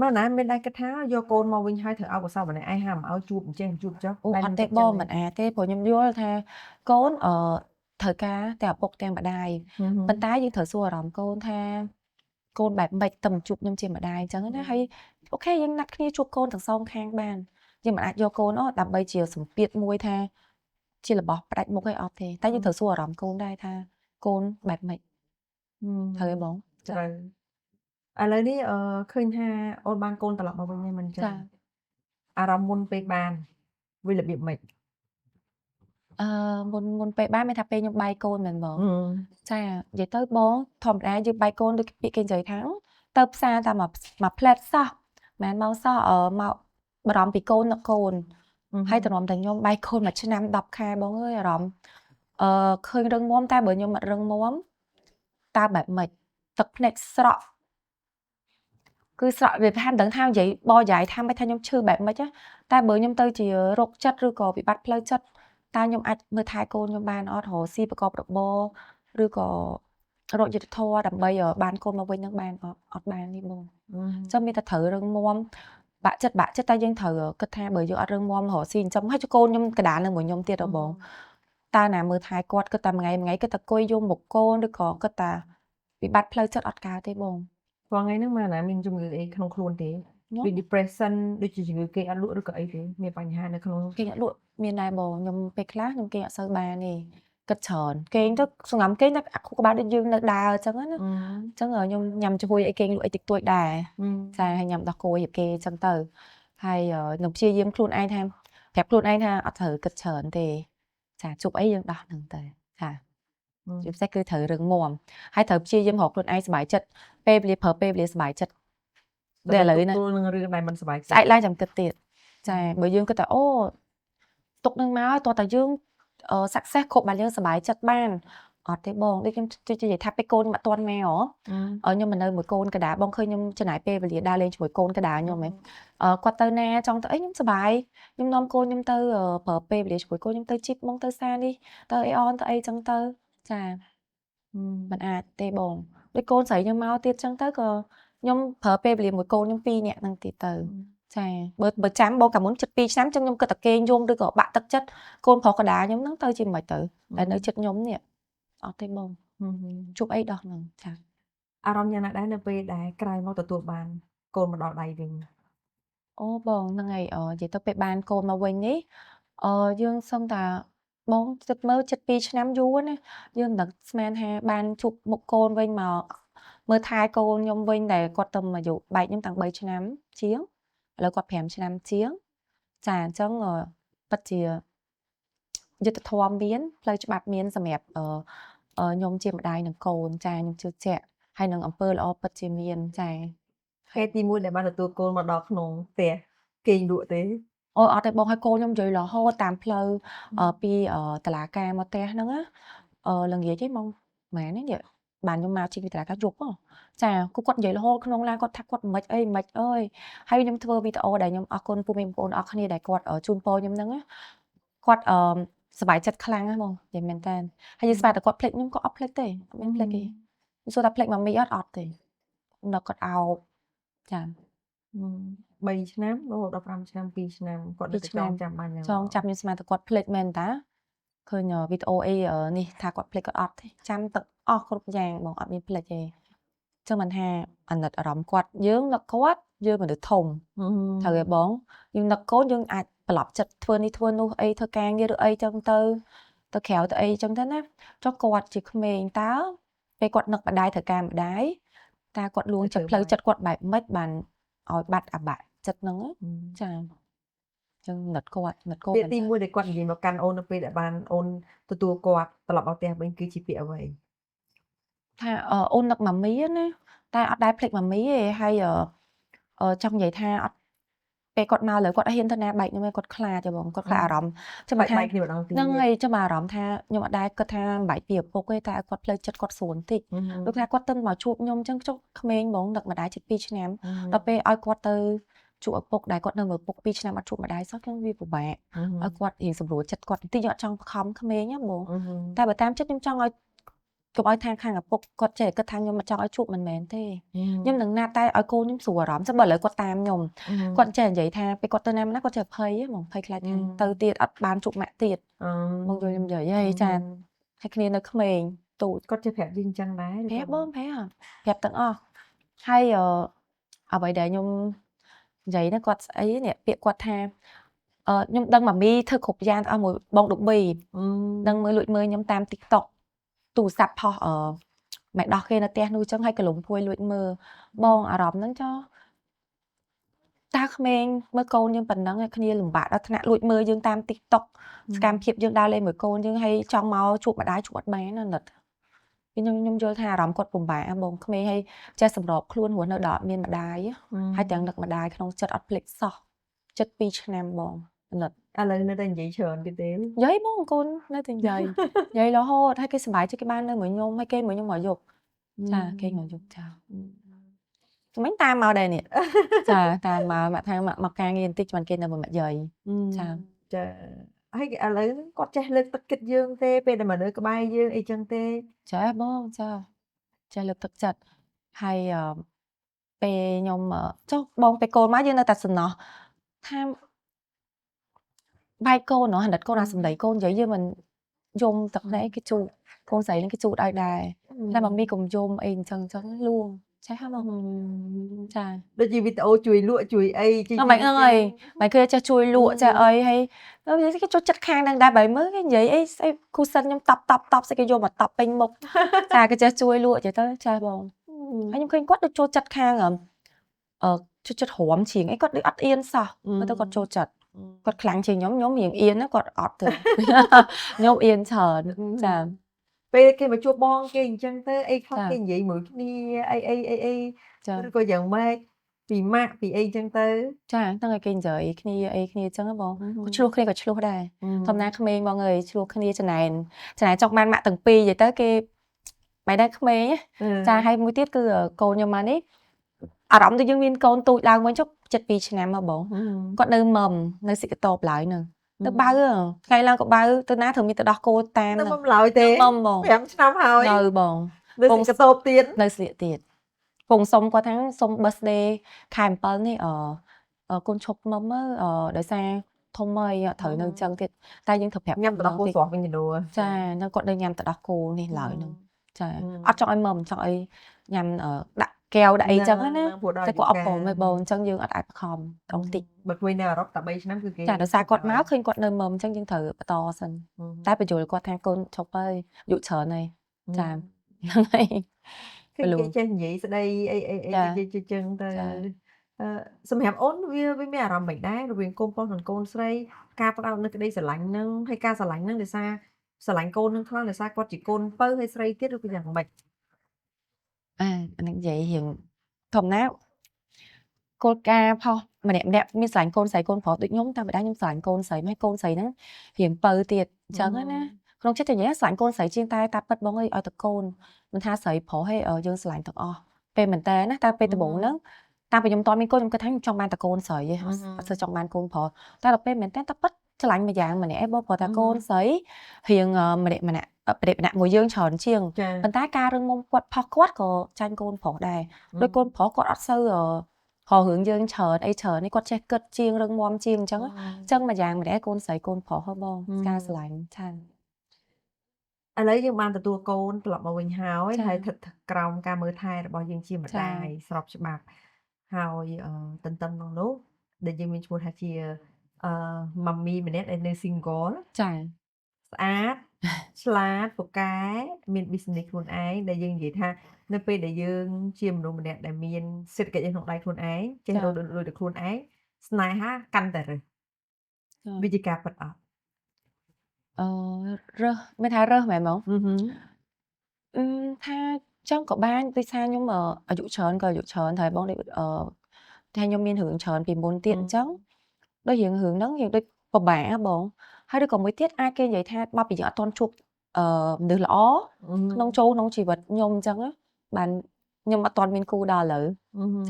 មកណាមានដែរគិតថាយកកូនមកវិញហើយត្រូវឲ្យកសោម្នាក់ឯងហាមឲ្យជួបអញ្ចឹងជួបចុះ អូអត់ទេបងមិនអាចទេព្រោះខ្ញុំយល់ថាកូនត្រូវការតែឪពុកទាំងម្ដាយប៉ុន្តែយើងត្រូវសួរអារម្មណ៍កូនថាកូនបែបម៉េចទៅជួបខ្ញុំជាម្ដាយអញ្ចឹងណាហើយអូខេយើងណាត់គ្នាជួបកូនទាំងសងខាងបានយើងមិនអាចយកកូនដើម្បីជាសម្ពាធមួយថាជារបស់ផ្ដាច់មុខឯអត់ទេតែយើងត្រូវសួរអារម្មណ៍កូនដែរថាកូនបែបម៉េចត្រូវទេបង ត្រូវឥឡូវនេះឃើញថាអូនបានកូនត្រឡប់មកវិញហើយមិនចឹង ចា អារម្មណ៍មុនពេលបានវារបៀបម៉េច មុនពេលបានមានថាពេលខ្ញុំបាយកូនមែនបង ចានិយាយទៅបងធម្មតាយើងបាយកូនដូចពាក្យគេនិយាយថាទៅផ្សារតែមកផ្លែតសោះមិនមែនមកសោះមកបារម្ភពីកូននឹកកូនហើយតម្រាំតែខ្ញុំបាយកូនមួយឆ្នាំ10ខែបងអើយអារម្មណ៍ឃើញរឹងមាំតែបើខ្ញុំអត់រឹងមាំតើបែបម៉េចទឹកភ្នែកស្រក់គឺស្រក់វាថាមិនដឹងថានិយាយបោយាយថាមិនថាខ្ញុំឈឺបែបម៉េចតែបើខ្ញុំទៅជារោគចិត្តឬក៏វិបត្តិផ្លូវចិត្តតើខ្ញុំអាចមើលថែកូនខ្ញុំបានអត់រកស៊ីប្រកបរបរឬក៏រកយុទ្ធធម៌ដើម្បីបានកូនមកវិញនឹងបានអត់បាននេះបងចាំមានតែត្រូវរឹងមាំបាក់ចិត្តតែយើងត្រូវគិតថាបើយើងអត់រឹងមាំរកស៊ីចិញ្ចឹមហើយកូនខ្ញុំកដាលនឹងមួយខ្ញុំទៀតបងតើណាមើលថែគាត់គិតតែថ្ងៃគិតតែគួយយំមុខកូនឬក៏គិតតែវិបត្តិផ្លូវចិត្តអត់កើតទេបង ព្រោះថ្ងៃហ្នឹងមកណាមានជំងឺអីក្នុងខ្លួនទេដូច depression ដូចជាជំងឺគេអត់លក់ឬក៏អីទេមានបញ្ហានៅក្នុង គេអត់លក់មានដែរបងខ្ញុំពេលខ្លះខ្ញុំគេអត់សូវបានទេគិតច្រើនគេទៅសង្ងំគេនៅអាខួរក្បាលដូចយើងនៅដើរអញ្ចឹងណាអញ្ចឹងខ្ញុំញ៉ាំជាមួយអីគេលក់អីតិចតួចដែរចាហើយញ៉ាំដោះគោរៀបគេអញ្ចឹងទៅហើយខ្ញុំព្យាយាមខ្លួនឯងថាប្រាប់ខ្លួនឯងថាអត់ត្រូវគិតច្រើនទេចាជប់អីយើងដោះហ្នឹងទៅចាជាពិសេសគឺត្រូវរឹងមាំហើយត្រូវព្យាយាមរកខ្លួនឯងសុបាយចិត្តពេលវេលាប្រើពេលវេលាសុបាយចិត្តតែឥឡូវនេះនឹងរឿងដែលមិនសុបាយចិត្ត ស្អែកឡើងចាំគិតទៀតចាបើយើងគិតថាអូទុកនឹងមកឲ្យតោះតែយើងsuccess គ្រប់បានយើងសុបាយចិត្តបានអត់ទេបងដូចខ្ញុំនិយាយថាពេលកូនខ្ញុំអត់ទាន់មកខ្ញុំមិននៅមួយកូនកដាបងឃើញខ្ញុំចំណាយពេលវេលាដើរលេងជាមួយកូនកដាខ្ញុំហ៎គាត់ទៅណាចង់ទៅអីខ្ញុំសុបាយខ្ញុំនាំកូនខ្ញុំទៅប្រើពេលវេលាជាមួយកូនខ្ញុំទៅជីបមកទៅសានេះទៅអីអនទៅអីចឹងទៅចាមិនអាចទេបងដូចកូនស្រីខ្ញុំមកទៀតចឹងទៅក៏ខ្ញុំប្រើពេលវេលាមួយកូនខ្ញុំ2នាក់ហ្នឹងទៀតទៅចាបើចាំបងកាលមុនចិត្ត2ឆ្នាំចឹងខ្ញុំគិតតែគេងយំឬក៏បាក់ទឹកចិត្តកូនប្រុសកដាខ្ញុំហ្នឹងទៅជាមិនទៅតែនៅចិត្តខ្ញុំនេះអត់ទេបងជួបអីដោះហ្នឹងចា អារម្មណ៍យ៉ាងណាដែរនៅពេលដែលក្រោយមកទទួលបានកូនមកដល់ដៃវិញ អូបងហ្នឹងហើយនិយាយទៅពេលបានកូនមកវិញនេះយើងសឹងតែបងគិតមើលចិត្ត2ឆ្នាំយូរណាយើងមិនដឹងស្មានថាបានជួបមុខកូនវិញមកមើលថែកូនខ្ញុំវិញដែលគាត់ទៅអាយុបែកខ្ញុំតាំង3ឆ្នាំជាងឥឡូវគាត់5ឆ្នាំជាងចាអញ្ចឹងពិតជា យុទ្ធធម៌មានផ្លូវច្បាប់មានសម្រាប់ខ្ញុំជាម្ដាយនឹងកូនចាខ្ញុំជឿជាក់ហើយនឹងអំពើល្អពិតជាមានចា ខេត្តទី1ដែលបានទទួលកូនមកដល់ក្នុងផ្ទះគេងលក់ទេ អូអត់ទេបងឲ្យកូនខ្ញុំនិយាយរហូតតាមផ្លូវពីតឡាការមកផ្ទះហ្នឹងណាល្ងាចឯងបងម៉ែនេះបានខ្ញុំមកជិះពីតឡាការយប់ហ៎ចាគាត់និយាយរហូតក្នុងឡានគាត់ថាគាត់មិនអីមិនអើយហើយខ្ញុំធ្វើវីដេអូដែលខ្ញុំអរគុណពុកមីបងប្អូនអរគ្នាដែលគាត់ជូនពរខ្ញុំហ្នឹងណាគាត់សប្បាយចិត្តខ្លាំងណាស់បងនិយាយមែនតើហើយយើងស្មានតែគាត់ភ្លេចខ្ញុំក៏អត់ភ្លេចទេអត់មានភ្លេចទេសួរថាភ្លេចមកមីអត់ទេនៅគាត់អោបចា 3 ឆ្នាំរហូតដល់5ឆ្នាំ2ឆ្នាំគាត់នៅតែចងចាំបានយ៉ាង ចងចាំខ្ញុំស្មានតែគាត់ភ្លេចមែនតាឃើញវីដេអូអីនេះថាគាត់ភ្លេចគាត់អត់ទេចាំទាំងអស់គ្រប់យ៉ាងបងអត់មានភ្លេចទេចឹងមិនថាអាណិតអារម្មណ៍គាត់យើងនឹកគាត់យើងមនុស្សធំត្រូវទេបងយើងនឹកកូនយើងអាចប្រឡប់ចិត្តធ្វើនេះធ្វើនោះអីធ្វើការងារឬអីចឹងទៅក្រៅទៅអីចឹងទៅណាចុះគាត់ជាក្មេងតើពេលគាត់នឹកម្ដាយត្រូវការម្ដាយតើគាត់លួងចិត្តផ្លូវចិត្តគាត់បែបម៉េចបានឲ្យបាត់អាបាក់ចិត្តហ្នឹងចាចឹងណិតគាត់ណិតកូន ពាក្យទី1ដែលគាត់និយាយមកកាន់អូននៅពេលដែលបានអូនទទួលគាត់ត្រឡប់មកផ្ទះវិញគឺជាពាក្យអ្វី ថាអូននឹកម៉ាមីណាតែអត់ដែរភ្លេចម៉ាមីទេហើយចង់និយាយថាអត់ពេលគាត់មកលើគាត់អត់ហ៊ានទៅណាបែកខ្ញុំទេគាត់ខ្លាចទេបងគាត់ខ្លាចអារម្មណ៍ចាំថាហ្នឹងហើយចាំអារម្មណ៍ថាខ្ញុំអត់ដែរគិតថាបែកពីឪពុកទេតែគាត់ផ្លូវចិត្តគាត់ស្រួលបន្តិចដូចថាគាត់ទៅមកជួបខ្ញុំអញ្ចឹងចុះក្មេងបងនឹកម្ដាយជិត2ឆ្នាំដល់ពេលឲ្យគាត់ទៅជួបឪពុកដែលគាត់នៅមើលឪពុក2ឆ្នាំអត់ជួបម្ដាយសោះខ្ញុំវាពិបាកឲ្យគាត់រៀងសម្រួលចិត្តគាត់បន្តិចខ្ញុំអត់ចង់បង្ខំក្មេងណាបងតែបើតាមចិត្តខ្ញុំចង់ឲ្យកុំឲ្យថាខាងឪពុកគាត់ចេះគិតថាខ្ញុំមិនចង់ឲ្យជួបមិនមែនទេខ្ញុំនឹងណាត់តែឲ្យកូនខ្ញុំស្រួលអារម្មណ៍ចាំបើឥឡូវគាត់តាមខ្ញុំគាត់ចេះនិយាយថាពេលគាត់ទៅណាគាត់ចេះភ័យហ្មងភ័យខ្លាចថាទៅទៀតអត់បានជួបម៉ាក់ទៀតបងយល់ខ្ញុំនិយាយហីចាហើយគ្នានៅក្មេងទូចគាត់ចេះប្រាប់យើងចឹងដែរប្រាប់បងប្រាប់ទាំងអស់ហើយអ្វីដែលខ្ញុំនិយាយហ្នឹងគាត់ស្អីនេះពាក្យគាត់ថាខ្ញុំដឹងម៉ាមីធ្វើគ្រប់យ៉ាងអស់មួយបងដុប៊ីដឹងមើលលួចមើលខ្ញុំតាម TikTok ទូរស័ព្ទផុសមិនដោះគេនៅផ្ទះនោះចឹងហើយកលុំភួយលួចមើលបងអារម្មណ៍ហ្នឹងចុះតាក្មេងមើលកូនយើងប៉ុណ្ណឹងគ្នាលំបាកដល់ថ្នាក់លួចមើលយើងតាម TikTok សកម្មភាពយើងដើរលេងមួយកូនយើងហើយចង់មកជួបម្ដាយជួបអត់បានណាណិតខ្ញុំយល់ថាអារម្មណ៍គាត់ពិបាកបងក្មេងហើយចេះសម្របខ្លួនរស់នៅដល់អត់មានម្ដាយហើយទាំងនឹកម្ដាយក្នុងចិត្តអត់ភ្លេចសោះចិត្ត2ឆ្នាំបងណិតឥឡូវនៅតែនិយាយច្រើនទៀតទេនិយាយបងកូននៅតែនិយាយរហូតហើយគេសប្បាយចិត្តគេបាននៅមួយខ្ញុំហើយគេមួយខ្ញុំមកយប់ចាគេមកយប់ចាមិនតាមមកដែរនេះចាតាមមកថាមកការងារបន្តិចមិនគេនៅមួយម៉ាក់យាយចាហើយឥឡូវគាត់ចេះលើកទឹកចិត្តយើងទេពេលដែលមកនៅក្បែរយើងអីចឹងទេចាបងចាចេះលើកទឹកចិត្តហើយពេលខ្ញុំចុះបងពេលកូនមកយើងនៅតែសំណោះថាបាយកូនអាណិតកូនអាសំដីកូននិយាយយើងមិនយំទឹកណែគេជូតកូនស្រីនឹងគេជូតឲ្យដែរតែម៉ាមីកុំយំអីអញ្ចឹងលួងចេះហ៎បងចាដូចជាវីដេអូជួយលក់ជួយអីមិនហ្នឹងហើយមិនគេចេះជួយលក់ចេះអីហើយគេចូលចិត្តខាងហ្នឹងដែរបើមើលគេនិយាយអីស្អីគូសិនខ្ញុំតប់ស្អីគេយកមកតប់ពេញមុខចាគេចេះជួយលក់ចេះទៅចាបងហើយខ្ញុំឃើញគាត់ដូចចូលចិត្តខាងចូលចិត្តរំជ្រៀងអីគាត់ដូចអត់អៀនសោះមើលទៅគាត់ចូលចិត្តគាត់ខ្លាំងជាងខ្ញុំរៀងអៀនណាគាត់អត់ទេខ្ញុំអៀនច្រើនចាពេលគេមកជួបបងគេអញ្ចឹងទៅអីខ្លះគេនិយាយមួយគ្នាអីឬក៏យ៉ាងម៉េចពីម៉ាក់ពីអីអញ្ចឹងទៅចាហ្នឹងហើយគេនិយាយគ្នាអីគ្នាអញ្ចឹងបងគាត់ឆ្លោះគ្នាក៏ឆ្លោះដែរធម្មតាក្មេងបងអើយឆ្លោះគ្នាចំណែនចង់បានម៉ាក់ទាំងពីរនិយាយទៅគេមិនដែរក្មេងចាហើយមួយទៀតគឺកូនខ្ញុំមកនេះអារម្មណ៍ដូចយើងមានកូនទូចឡើងវិញចុះ7 ឆ្នាំមកបងគាត់នៅមុំនៅសិកតបឡើយហ្នឹងទៅបើថ្ងៃឡើងក៏បើទៅណាត្រូវមានទៅដោះគោតាមទៅមុំឡើយទេមុំបង5 ឆ្នាំហើយនៅបងនៅសិកតបទៀតនៅស្លៀកទៀតពងសុំគាត់ថាសុំ birthday ខែ7នេះកូនឈប់មុំដោយសារធំហើយត្រូវនៅចឹងទៀតតែយើងត្រូវប្រាប់ញ៉ាំទៅដោះគោស្រស់វិញទៅចានៅគាត់នៅញ៉ាំទៅដោះគោនេះឡើយហ្នឹងចាអត់ចង់ឲ្យមុំចង់ឲ្យញ៉ាំដាក់កែវដាក់អីចឹងណាតែគាត់អត់ព្រមទេបងអញ្ចឹងយើងអត់អាចបង្ខំដងតិចបើឃើញនៅអឺរ៉ុបតែ3ឆ្នាំគឺគេចាដោយសារគាត់មកឃើញគាត់នៅមុំអញ្ចឹងយើងត្រូវបន្តសិនតែបញ្យល់គាត់ថាកូនឈប់ហើយយុច្រើនហើយចាហ្នឹងហើយគេចេះនិយាយស្ដីអីចឹងទៅ សម្រាប់អូនវាមានអារម្មណ៍មិនដែររវាងកូនប្រុសនិងកូនស្រីការផ្ដោតនៅក្តីស្រឡាញ់ហ្នឹងហើយការស្រឡាញ់ហ្នឹងដោយសារស្រឡាញ់កូននឹងខ្លាំងដោយសារគាត់ជាកូនពៅហើយស្រីទៀតឬក៏យ៉ាងម៉េច អានឹងនិយាយរៀងធម្មតាគោលការណ៍ផុសម្នាក់មានស្រឡាញ់កូនស្រីកូនប្រុសដូចខ្ញុំតាមបណ្ដាខ្ញុំស្រឡាញ់កូនស្រីម៉េចកូនស្រីហ្នឹងរៀងពៅទៀតអញ្ចឹងណាក្នុងចិត្តតែនិយាយស្រឡាញ់កូនស្រីជាងតែប៉ិតបងអើយឲ្យតែកូនមិនថាស្រីប្រុសហើយយើងស្រឡាញ់ទាំងអស់ពេលមែនតើណាតែពេលដំបូងហ្នឹងតាមពេលខ្ញុំតមានកូនខ្ញុំគិតថាខ្ញុំចង់បានតែកូនស្រីឯងអត់សូវចង់បានកូនប្រុសតែដល់ពេលមែនតើប៉ិតស្រឡាញ់មួយយ៉ាងម្នាក់ឯងបងព្រោះតែកូនស្រីរៀងម្នាក់ប្រេបម្នាក់មួយយើងច្រើនជាងប៉ុន្តែការរឹងមុំគាត់ផុសគាត់ក៏ចាញ់កូនប្រុសដែរដោយកូនប្រុសគាត់អត់សូវហៅរឿងយើងច្រើនអីច្រើននេះគាត់ចេះគិតជាងរឹងមាំជាងអញ្ចឹងមួយយ៉ាងម្នាក់កូនស្រីកូនប្រុសហ៎បងការស្រឡាញ់ចា៎ឥឡូវយើងបានទទួលកូនត្រឡប់មកវិញហើយហើយស្ថិតក្រោមការមើលថែរបស់យើងជាម្ដាយស្របច្បាប់ហើយទន្ទឹមនឹងនោះដែលយើងមានឈ្មោះថាជាម៉ាមីម្នាក់ដែលនៅ single ចា៎ស្អាតឆ្លាតពូកែមាន business ខ្លួនឯងដែលយើងនិយាយថានៅពេលដែលយើងជាមនុស្សម្នាក់ដែលមានសេដ្ឋកិច្ចក្នុងដៃខ្លួនឯងចេះរកលុយទៅខ្លួនឯងស្នេហាកាន់តែរើសវាជាការពិតអត់រើសមានថារើសមែនហ្មងថាចឹងក៏បានដូចថាខ្ញុំអាយុច្រើនក៏អាយុច្រើនតែបងដូចថាខ្ញុំមានរឿងច្រើនពីមុនទៀតអញ្ចឹងដូចរឿងហ្នឹងយើងដូចពិបាកបងហើយឬក៏មួយទៀតអាចគេនិយាយថាមកពីយើងអត់ទាន់ជួបមនុស្សល្អក្នុងជីវិតខ្ញុំអញ្ចឹងបានខ្ញុំអត់ទាន់មានគូដល់ឥឡូវ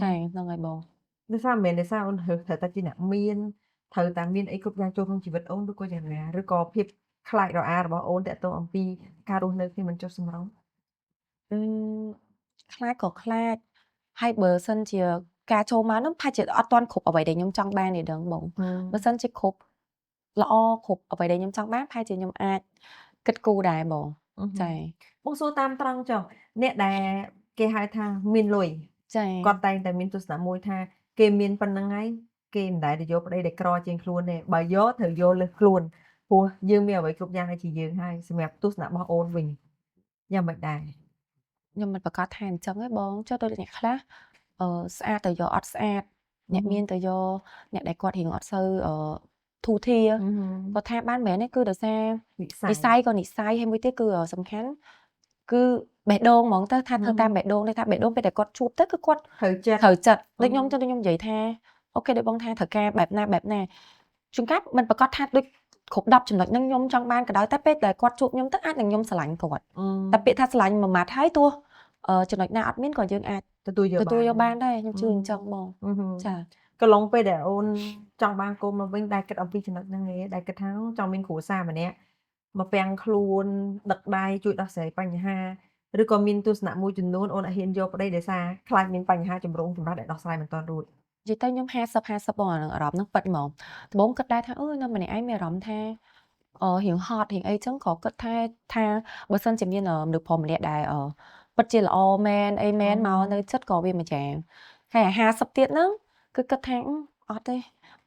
ចាហ្នឹងហើយបងដូចថាមិនមែនដោយសារអូនត្រូវតែជាអ្នកមានត្រូវតែមានអីគ្រប់យ៉ាងចូលក្នុងជីវិតអូនឬក៏យ៉ាងណាឬក៏ភាពខ្លាចរអារបស់អូនតើតើអំពីការរស់នៅគ្នាមិនចុះសម្រុងខ្លាចក៏ខ្លាចហើយបើសិនជាការចូលមកនោះថាជាអត់ទាន់គ្រប់អ្វីដែលខ្ញុំចង់បានទេដឹងបងបើសិនជាគ្រប់ល្អគ្រប់អ្វីដែលខ្ញុំចង់បានប្រហែលជាខ្ញុំអាចគិតគូរដែរបងចាបងសួរតាមត្រង់ចុះអ្នកដែលគេហៅថាមានលុយចាគាត់តែងតែមានទស្សនៈមួយថាគេមានប៉ុណ្្នឹងហើយគេមិនដែលទៅយកប្តីដែលក្រជាងខ្លួនទេបើយកត្រូវយកលើសខ្លួនព្រោះយើងមានអ្វីគ្រប់យ៉ាងដែលជាយើងហើយសម្រាប់ទស្សនៈរបស់អូនវិញយ៉ាងមិនដែរខ្ញុំមិនប្រកាសថាអញ្ចឹងទេបងចុះទៅអ្នកខ្លះស្អាតទៅយកអត់ស្អាតអ្នកមានទៅយកអ្នកដែលគាត់រៀងអត់សូវធូរធាគាត់ថាបានមែនទេគឺដោយសារនិស័យក៏និស័យហើយមួយទៀតគឺសំខាន់គឺបេះដូងហ្មងទៅថាធ្វើតាមបេះដូងទេថាបេះដូងពេលតែគាត់ជួបទៅគឺគាត់ត្រូវចិត្តដូចខ្ញុំទៅខ្ញុំនិយាយថាអូខេដូចបងថាត្រូវការបែបណាជួនកាលមិនប្រកាសថាដូចគ្រប់10ចំណុចហ្នឹងខ្ញុំចង់បានក៏ដោយតែពេលដែលគាត់ជួបខ្ញុំទៅអាចនឹងខ្ញុំស្រឡាញ់គាត់តែពាក្យថាស្រឡាញ់មួយម៉ាត់ហើយទោះចំណុចណាអត់មានក៏យើងអាចទទួលយកបានដែរខ្ញុំជឿអញ្ចឹងបងចាកន្លងពេលដែលអូនចង់បានកូនមកវិញដែលគិតអំពីចំណុចហ្នឹងឯងដែលគិតថាចង់មានគ្រួសារម្នាក់មកពាំងខ្លួនដឹកដៃជួយដោះស្រាយបញ្ហាឬក៏មានទស្សនៈមួយចំនួនអូនអត់ហ៊ានយកប្តីដោយសារខ្លាចមានបញ្ហាចម្រូងចម្រាសដែលដោះស្រាយមិនទាន់រួចនិយាយទៅខ្ញុំ50បងអានឹងអារម្មណ៍ហ្នឹងប៉ិតហ្មងដំបូងគិតដែរថានៅម្នាក់ឯងមានអារម្មណ៍ថារៀងហត់រៀងអីចឹងក៏គិតថាបើសិនជាមានមនុស្សប្រុសម្នាក់ដែលពិតជាល្អមែនអីមែនមកនៅចិត្តក៏វាមួយយ៉ាងហើយ50ទៀតហ្នឹងគឺគិតថាអត់ទេ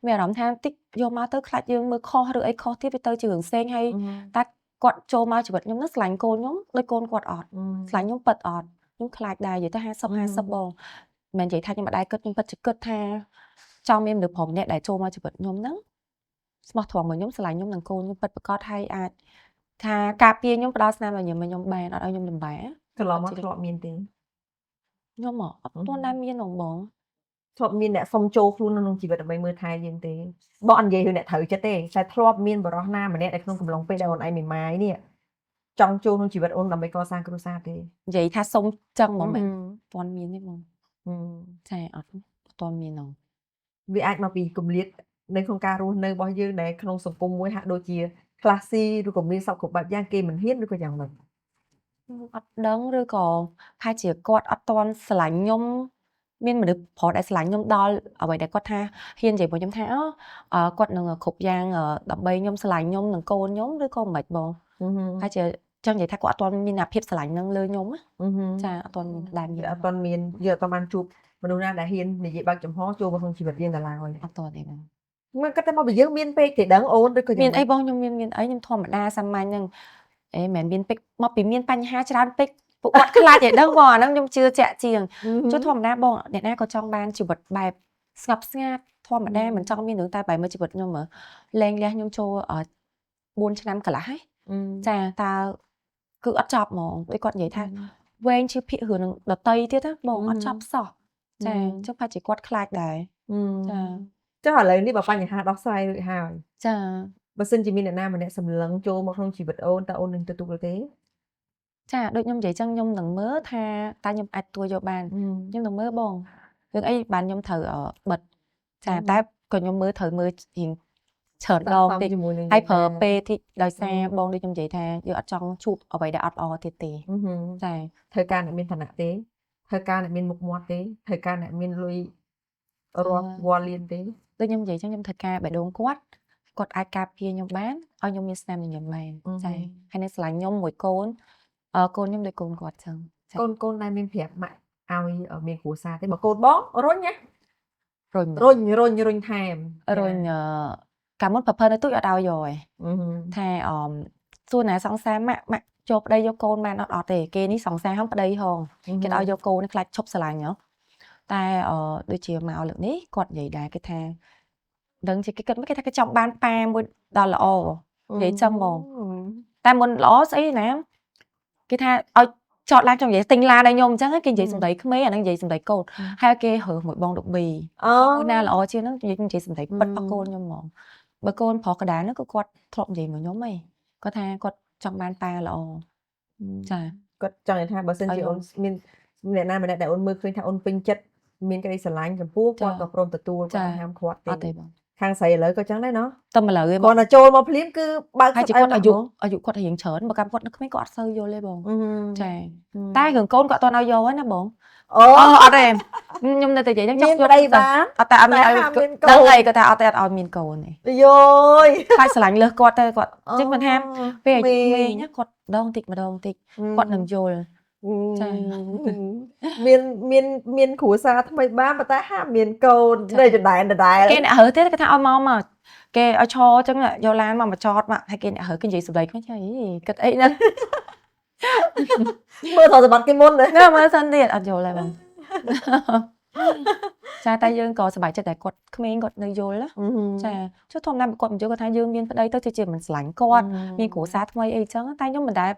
មានអារម្មណ៍ថាតិចយកមកទៅខ្លាចយើងមើលខុសឬអីខុសទៀតវាទៅជារឿងផ្សេងហើយតែគាត់ចូលមកជីវិតខ្ញុំហ្នឹងស្រឡាញ់កូនខ្ញុំដោយកូនគាត់អត់ស្រឡាញ់ខ្ញុំពិតអត់ខ្ញុំខ្លាចដែរនិយាយទៅ50បងមិននិយាយថាខ្ញុំមិនដែរគិតខ្ញុំពិតជាគិតថាចង់មានមនុស្សប្រុសម្នាក់ដែលចូលមកជីវិតខ្ញុំហ្នឹងស្មោះត្រង់មកខ្ញុំស្រឡាញ់ខ្ញុំនិងកូនខ្ញុំពិតប្រកបហើយអាចថាការពារខ្ញុំផ្ដល់ស្នាមឲ្យខ្ញុំបានអត់ឲ្យខ្ញុំលំបាកកន្លងមកធ្លាប់មានទេខ្ញុំអត់ទាន់ដែរមានបងធ្លាប់មានអ្នកសុំចូលខ្លួនក្នុងជីវិតដើម្បីមើលថែយើងទេបងអត់និយាយរឿងអ្នកត្រូវចិត្តទេតែធ្លាប់មានបរិះណាម្នាក់ដែលក្នុងកំឡុងពេលដែលអូនឯងមេម៉ាយនេះចង់ចូលក្នុងជីវិតអូនដើម្បីកសាងគ្រួសារទេនិយាយថាសុំចឹងហ្មងមិនទាន់មានទេបងចាអត់ទាន់មានហ្នឹងវាអាចមកពីគម្លាតនៅក្នុងការរស់នៅរបស់យើងដែលក្នុងសង្គមមួយហាក់ដូចជា classy ឬក៏មានសពគ្រប់បែបយ៉ាងគេមិនហ៊ានឬក៏យ៉ាងម៉េចអត់ដឹងឬក៏ថាជាគាត់អត់ទាន់ស្រឡាញ់ខ្ញុំមានមនុស្សប្រុសដែលស្រឡាញ់ខ្ញុំដល់អ្វីដែលគាត់ថាហ៊ាននិយាយមកខ្ញុំថាគាត់នឹងគ្រប់យ៉ាងដើម្បីខ្ញុំស្រឡាញ់ខ្ញុំនិងកូនខ្ញុំឬក៏មិនបងហើយជាចឹងនិយាយថាគាត់អត់ទាន់មានអាភាពស្រឡាញ់នឹងលើខ្ញុំចាអត់ទាន់ដែរមានអត់ទាន់មានយើងអត់ទាន់បានជួបមនុស្សណាដែលហ៊ាននិយាយបើកចំហចូលមកក្នុងជីវិតយើងដល់ឡើយអត់ទាន់ទេបងមកគាត់តែមកពីយើងមានពេកទេដឹងអូនឬក៏មានអីបងខ្ញុំមានអីខ្ញុំធម្មតាសាមញ្ញហ្នឹងមិនមានពេកមកពីមានបញ្ហាច្រើនពេកពួកគាត់ខ្លាចឲ្យដឹងបងអាហ្នឹងខ្ញុំជឿជាក់ជាងជួយធម្មតាបងអ្នកណាក៏ចង់បានជីវិតបែប ស្ងប់ស្ងាត់ធម្មតាមិនចង់មានរឿងតែបែរមើលជីវិតខ្ញុំមើលលែងលះខ្ញុំចូល4 ឆ្នាំកន្លះហើយចាតើគឺអត់ចប់ហ្មងដូចគាត់និយាយថាវែងជាភាគរឿងនឹងដតីទៀតណាបងអត់ចប់សោះចាអញ្ចឹងប្រហែលជាគាត់ខ្លាចដែរចា ចុះឥឡូវនេះបើបញ្ហាដោះស្រាយរួចហើយ ចា បើសិនជាមានអ្នកណាម្នាក់សម្លឹងចូលមកក្នុងជីវិតអូនតើអូននឹងទទួលទេ ចាដូចខ្ញុំនិយាយចឹងខ្ញុំនឹងមើលថាតើខ្ញុំអាចទួយកបានខ្ញុំនឹងមើលបងរឿងអីបានខ្ញុំត្រូវបិទចាតែក៏ខ្ញុំមើលត្រូវមើលរៀងច្រើនដងតិចហើយប្រើពេលតិចដោយសារបងដូចខ្ញុំនិយាយថាយើងអត់ចង់ជួបអ្វីដែលអត់ល្អទៀតទេចាធ្វើការអ្នកមានឋានៈទេធ្វើការអ្នកមានមុខមាត់ទេធ្វើការអ្នកមានលុយរាប់វ៉ាលៀនទេដូចខ្ញុំនិយាយចឹងខ្ញុំធ្វើការបេះដូងគាត់អាចការពារខ្ញុំបានឲ្យខ្ញុំមានស្នាមញញឹមបានចាហើយនឹងស្រឡាញ់ខ្ញុំមួយកូនកូនខ្ញុំដូចកូនគាត់ចឹងកូនដែលមានប្រាប់ម៉ាក់ឲ្យមានគ្រួសារទេបើកូនបងរុញណារុញថែមរុញកាលមុនប្រភេទនៅទូចអត់ឲ្យយកឯងថាសួរណាសង្សារម៉ាក់ចូលប្តីយកកូនបានអត់ទេគេនេះសង្សារហងប្តីហងគេឲ្យយកកូននេះខ្លាចឈប់ស្រឡាញ់ហ៎តែដូចជាមកលើកនេះគាត់និយាយដែរគេថាដឹងជាគេគិតមកគេថាគេចង់បានប៉ាមួយដល់ល្អនិយាយចឹងហ្មងតែមុនល្អស្អីណាគេថាឲ្យចតឡើងចង់និយាយទិញឡានឲ្យខ្ញុំអញ្ចឹងគេនិយាយសំដីក្មេងអានឹងនិយាយសំដីកូនហើយគេរើសមួយបងដុប៊ីអូណាល្អជាងហ្នឹងនិយាយសំដីប៉ិតរបស់កូនខ្ញុំហ្មងបើកូនប្រុសកដាលហ្នឹងគឺគាត់ធ្លាប់និយាយមកខ្ញុំហីគាត់ថាគាត់ចង់បានប៉ាល្អចាគាត់ចង់និយាយថាបើសិនជាអូនមានអ្នកណាម្នាក់ដែលអូនមើលឃើញថាអូនពេញចិត្តមានក្តីស្រឡាញ់ចំពោះគាត់ក៏ព្រមទទួលគាត់ហាមឃាត់ទេអត់ទេបងខាងស្រីឥឡូវក៏ចឹងដែរណោះតែឥឡូវឯងគាត់ទៅចូលមកភ្លាមគឺបើកហើយគាត់អាយុគាត់រៀងច្រើនបើកម្មគាត់នៅក្មេងគាត់អត់សូវយល់ទេបងចាតែរឿងកូនគាត់អត់ឲ្យយកហ្នឹងណាបងអូអត់ទេខ្ញុំនៅតែនិយាយហ្នឹងចង់យកដីបានអត់តែអត់មានឲ្យដឹងអីគាត់ថាអត់តែអត់ឲ្យមានកូនទេយយខ្លាចស្រឡាញ់លើសគាត់ទៅគាត់អញ្ចឹងមិនថាពេលអាយុក្មេងណាគាត់ម្ដងតិចគាត់នឹងយល់ចាមានគ្រួសារថ្មីបានប៉ុន្តែហាមានកូននៅដដែលគេអ្នកហើទេគេថាឲ្យមកគេឲ្យឈរអញ្ចឹងយកឡានមកចតមកហើយគេអ្នកហើគេនិយាយសម្ដីខ្ញុំចាគិតអីណាមើលថតសម្បត្តិគេមុនណាមើលសិនទៀតអត់យល់ទេបងចាតែយើងក៏សប្បាយចិត្តតែគាត់ក្មេងគាត់នៅយល់ណាចាចុះធម្មតាគាត់មិនយល់គាត់ថាយើងមានប្តីទៅជាមិនស្រឡាញ់គាត់មានគ្រួសារថ្មីអីចឹងតែខ្ញុំមិនដែល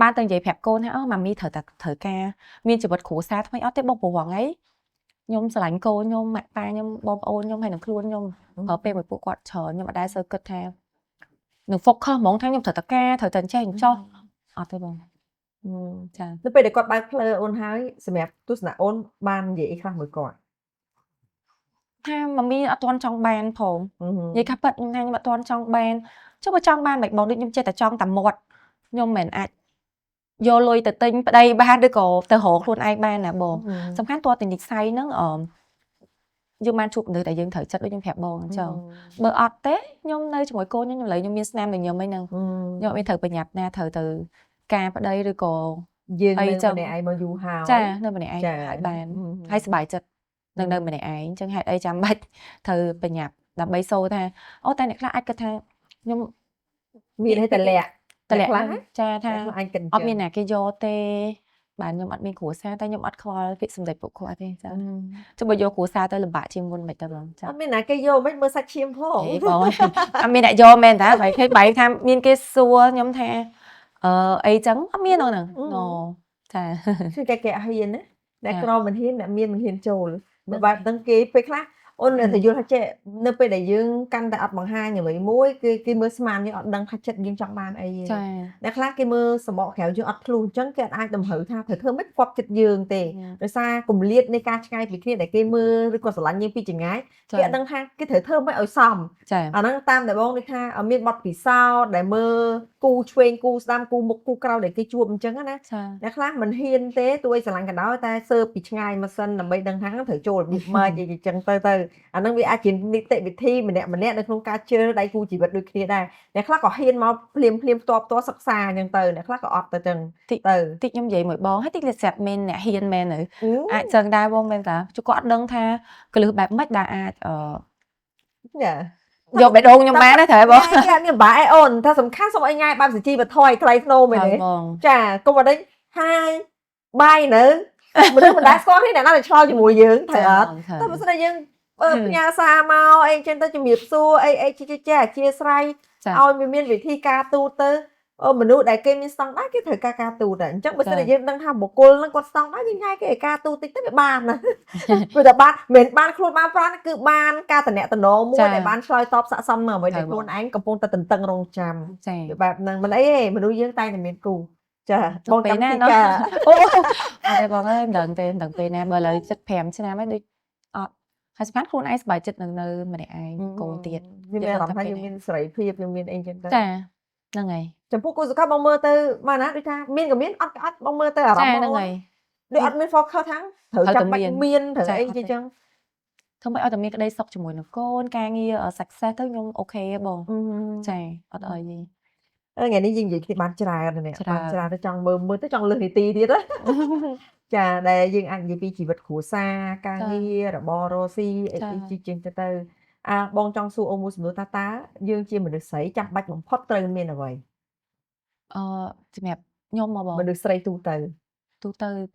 បានទៅនិយាយប្រាប់កូនថាម៉ាមីត្រូវការមានជីវិតគ្រួសារថ្មីអត់ទេបងព្រោះហ្នឹងឯងខ្ញុំស្រឡាញ់កូនខ្ញុំម៉ាក់ប៉ាខ្ញុំបងប្អូនខ្ញុំហើយនឹងខ្លួនខ្ញុំប្រើពេលមួយពួកគាត់ច្រើនខ្ញុំអត់ដែលសូវគិតថានឹង focus ហ្មងថាខ្ញុំត្រូវតែការត្រូវតែចេះចោះអត់ទេបងចានៅពេលដែលគាត់បើកផ្លូវអូនហើយសម្រាប់ទស្សនៈអូនបាននិយាយអីខ្លះមួយគាត់ថាម៉ាមីអត់ទាន់ចង់បានផងនិយាយថាប៉ិតខ្ញុំថាខ្ញុំអត់ទាន់ចង់បានចុះបើចង់បានមិនបងដូចខ្ញុំចេះតែចង់តែមាត់ខ្ញុំមិនអាចយកលុយទៅទិញប្តីបានឬក៏ទៅរកខ្លួនឯងបានណាបងសំខាន់តើតែនិស្ស័យហ្នឹងយើងបានជួបមនុស្សដែលយើងត្រូវចិត្តដូចខ្ញុំប្រាប់បងអញ្ចឹងបើអត់ទេខ្ញុំនៅជាមួយកូនខ្ញុំឥឡូវខ្ញុំមានស្នាមញញឹមអីហ្នឹងខ្ញុំអត់មានត្រូវប្រញាប់ណាត្រូវទៅការប្តីឬក៏យើងនៅម្នាក់ឯងមកយូរហើយចានៅម្នាក់ឯងហើយបានហើយសប្បាយចិត្តនៅម្នាក់ឯងអញ្ចឹងហេតុអីចាំបាច់ត្រូវប្រញាប់ដើម្បីសូថាអូតែអ្នកខ្លះអាចគិតថាខ្ញុំមានឲ្យតែលាក់ខ្លះចាថាអត់មានណាគេយកទេបានខ្ញុំអត់មានគ្រួសារតែខ្ញុំអត់ខ្វល់ពាក្យសម្ដីពួកគាត់ទេចាចុះបើយកគ្រួសារទៅលំបាកជាងមុនមិនទៅបងចាអត់មានណាគេយកមិនមើលសាច់ឈាមផងបងអត់មានអ្នកយកមែនតាបែរឃើញបែរថាមានគេសួរខ្ញុំថាអីចឹងអត់មានហ្នឹងចាគឺគេអត់ហ៊ានណាអ្នកក្រមិនហ៊ានអ្នកមានមិនហ៊ានចូលបើបែបហ្នឹងគេពេលខ្លះអូនតែយល់ថាចេះនៅពេលដែលយើងកាន់តែអត់បង្ហាញអ្វីមួយគេមើលស្មានយើងអត់ដឹងថាចិត្តយើងចង់បានអីទេអ្នកខ្លះគេមើលសម្បកក្រៅយើងអត់ធ្លុះអញ្ចឹងគេអាចតម្រូវថាត្រូវធ្វើម៉េចគាត់ចិត្តយើងទេដោយសារគម្លាតនៃការឆ្ងាយពីគ្នាដែលគេមើលឬក៏ស្រឡាញ់យើងពីចម្ងាយគេអត់ដឹងថាគេត្រូវធ្វើម៉េចឲ្យសមអាហ្នឹងតាមតែបងនេះថាមានបទពិសោធន៍ដែលមើលគូឆ្វេងគូស្ដាំគូមុខគូក្រោយដែលគេជួបអញ្ចឹងណាអ្នកខ្លះមិនហ៊ានទេទោះឲ្យស្រឡាញ់ក៏ដោយតែសើពីឆ្ងាយមកសិនដើម្បីដឹងថាត្រូវចូលរបៀបម៉េចអីចឹងទៅអានឹងវាអាចជានីតិវិធីម្នាក់នៅក្នុងការជ្រើសដៃគូជីវិតដូចគ្នាដែរអ្នកខ្លះក៏ហ៊ានមកភ្លាមផ្ទាល់សិក្សាអញ្ចឹងទៅអ្នកខ្លះក៏អត់ទៅចឹងទៅតិចខ្ញុំនិយាយមួយបងហើយតិចលេស្រាប់មែនអ្នកហ៊ានមែនទៅអាចចឹងដែរបងមែនតាជួគាត់អត់ដឹងថាកលឹះបែបម៉េចដែលអាចចាយកបេះដូងខ្ញុំបានទេត្រូវបងគេអត់មានបាក់ឯអូនថាសំខាន់សូមឲ្យញ៉ាយបានសុជីវធម៌ឲ្យថ្លៃថ្នូរមែនទេចាកុំអត់ដេញហាយបាយនៅមនុស្សមិនដែលស្គាល់គ្នាអ្នកណាដែលឆ្លងជាមួយយើងត្រូវអត់តែបើសិនតែយើង ផ្ញើសារមកអីចឹងទៅជំរាបសួរអីអធ្យាស្រ័យឲ្យវាមានវិធីការទូទៅមនុស្សដែលគេមានស្តង់ដារគេត្រូវការទូទៅអញ្ចឹងបើសិនជាយើងដឹងថាបុគ្គលហ្នឹងគាត់ស្តង់ដារយើងញ៉ែគេឲ្យការទូតិចទៅវាបានណាព្រោះតែបានមិនបានខ្លួនបានប្រាណគឺបានការតំណែងមួយដែលបានឆ្លើយតបស័ក្តិសមនឹងអ្វីដែលខ្លួនឯងកំពុងតែតន្ទឹងរង់ចាំបែបហ្នឹងមិនអីទេមនុស្សយើងតែតែមានគូចាបងចាំទីចាអូអត់ទេបងអើយមិនដឹងទេណាបើឥឡូវ75ឆ្នាំហើយដូចអត់ហើយស្មានខ្លួនឯងសប្បាយចិត្តនៅម្នាក់ឯងកូនទៀតវាមានអារម្មណ៍ថាយើងមានសេរីភាពយើងមានអីចឹងទៅចាហ្នឹងហើយចំពោះគូសង្កាត់បងមើលទៅបានណាដូចថាមានក៏មានអត់ក៏អត់បងមើលទៅអារម្មណ៍ហ្នឹងហើយដូចអត់មាន focus ថាត្រូវចាំបាច់មានត្រូវអីចឹងធ្វើម៉េចឲ្យតែមានក្តីសុខជាមួយនឹងកូនការងារ success ទៅខ្ញុំអូខេបងចាអត់អីទេថ្ងៃនេះយើងនិយាយគ្នាបានច្រើនណាស់បានច្រើនទៅចង់មើលទៅចង់លើសនីតិទៀតចាដែលយើងអាចនិយាយពីជីវិតគ្រួសារការងាររបររស៊ីអីជាងទៅបងចង់សួរអូមួយសំណួរតាយើងជាមនុស្សស្រីចាំបាច់បំផុតត្រូវមានអ្វីសម្រាប់ខ្ញុំមកបងមនុស្សស្រីទូទៅ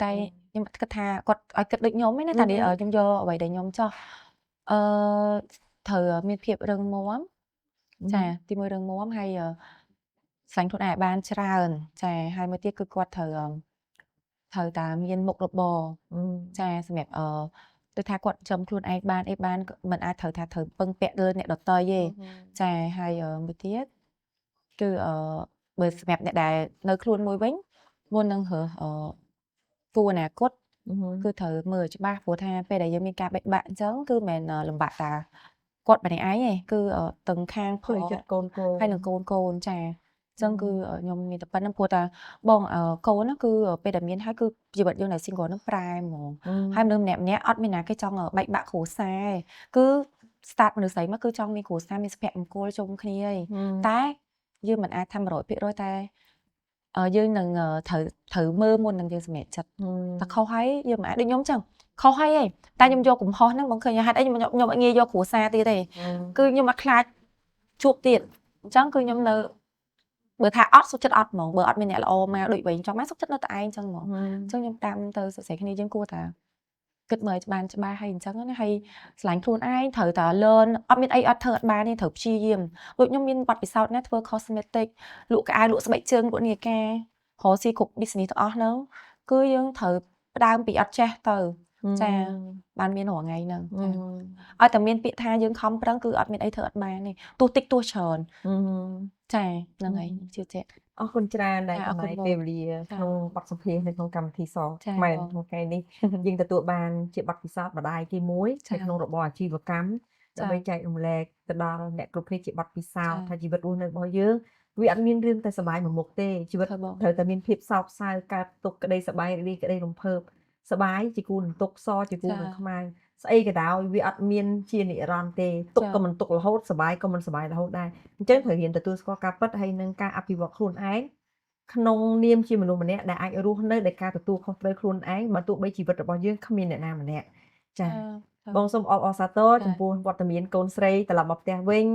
តែខ្ញុំគិតថាគាត់ឲ្យគិតដូចខ្ញុំឯណាតែខ្ញុំយកអ្វីដែលខ្ញុំចោះត្រូវមានភាពរឹងមាំចាទីមួយរឹងមាំហើយស្លាញ់ខ្លួនឯងបានច្រើនចាហើយមួយទៀតគឺគាត់ត្រូវតែមានមុខរបរចាសម្រាប់ដូចថាគាត់ចំខ្លួនឯងបានអីបានមិនអាចត្រូវពឹងពាក់លើអ្នកដទៃទេចាហើយមួយទៀតគឺបើសម្រាប់អ្នកដែលនៅខ្លួនមួយវិញមុននឹងរើសគូអនាគតគឺត្រូវមើលច្បាស់ព្រោះថាពេលដែលយើងមានការបែកបាក់អញ្ចឹងគឺមិនមែនលំបាកតាគាត់ម្នាក់ឯងទេគឺទាំងខាងផ្លូវចិត្តកូនហើយនឹងកូនចាអញ្ចឹងគឺខ្ញុំមានតែប៉ុណ្្នឹងព្រោះតាបងកូនហ្នឹងគឺពេលដែលមានហើយគឺជីវិតយើងដែល single ហ្នឹងប្រែហ្មងហើយមនុស្សម្នាក់អត់មានណាគេចង់បែកបាក់គ្រួសារគឺ start មនុស្សស្រីមកគឺចង់មានគ្រួសារមានសុភមង្គលជុំគ្នាហើយតែយើងមិនអាចថា 100% តែយើងនឹងត្រូវមើលមុននឹងយើងសម្រេចចិត្តតែខុសហើយយើងមិនអាចដូចខ្ញុំចឹងខុសហើយតែខ្ញុំយកកំហុសហ្នឹងបងឃើញហេតុអីខ្ញុំអត់ងាយយកគ្រួសារទៀតទេគឺខ្ញុំអត់ខ្លាចជួបទៀតអញ្ចឹងគឺខ្ញុំនៅបើថាអត់សុខចិត្តអត់ហ្មងបើអត់មានអ្នកល្អមកដូចវិញចង់មកសុខចិត្តនៅតែឯងអញ្ចឹងហ្មងអញ្ចឹងខ្ញុំតាមទៅសរសេរគ្នាយើងគួរតែគិតមើលបានច្បាស់ហើយអញ្ចឹងណាហើយឆ្លាញ់ខ្លួនឯងត្រូវតែ learn អត់មានអីអត់ធ្វើអត់បានទេត្រូវព្យាយាមដូចខ្ញុំមានបទពិសោធន៍ណាធ្វើ cosmetic លក់កៅអៅលក់ស្បែកជើងលក់នាឡិការរកស៊ីគ្រប់ business ទាំងអស់ហ្នឹងគឺយើងត្រូវផ្ដើមពីអត់ចេះទៅចាបានមានរាល់ថ្ងៃហ្នឹងឲ្យតែមានពាក្យថាយើងខំប្រឹងគឺអត់មានអីធ្វើអត់បានទេទោះតិចទោះច្រើនចាហ្នឹងហើយជឿជាក់អរគុណច្រើនដែលចំណាយពេលវេលាក្នុងបទសម្ភាសន៍នៅក្នុងកម្មវិធីសខ្មែរក្នុងថ្ងៃនេះយើងទទួលបានជាបទពិសោធន៍ម្ដាយទី1នៅក្នុងរបបអាជីវកម្មដើម្បីចែករំលែកទៅដល់អ្នកគ្រប់គ្នាជាបទពិសោធន៍ថាជីវិតរស់នៅរបស់យើងវាអត់មានរឿងតែសុបាយមួយមុខទេជីវិតត្រូវតែមានភាពសោកសៅកើតទុក្ខក្តីសុបាយរីកក្តីរំភើបសបាយជាគូនឹងទុក្ខសជាគូនឹងខ្មៅស្អីក៏ដោយវាអត់មានជានិរន្តរ៍ទេទុក្ខក៏មិនទុក្ខរហូតសបាយក៏មិនសបាយរហូតដែរអញ្ចឹងត្រូវរៀនទទួលស្គាល់ការពិតហើយនឹងការអភិវឌ្ឍខ្លួនឯងក្នុងនាមជាមនុស្សម្នាក់ដែលអាចរស់នៅដោយការទទួលខុសត្រូវខ្លួនឯងបើទោះបីជីវិតរបស់យើងគ្មានអ្នកណាម្នាក់ចា៎បងសូមអបអរសាទរចំពោះវត្តមានកូនស្រីត្រឡប់មកផ្ទះវិញ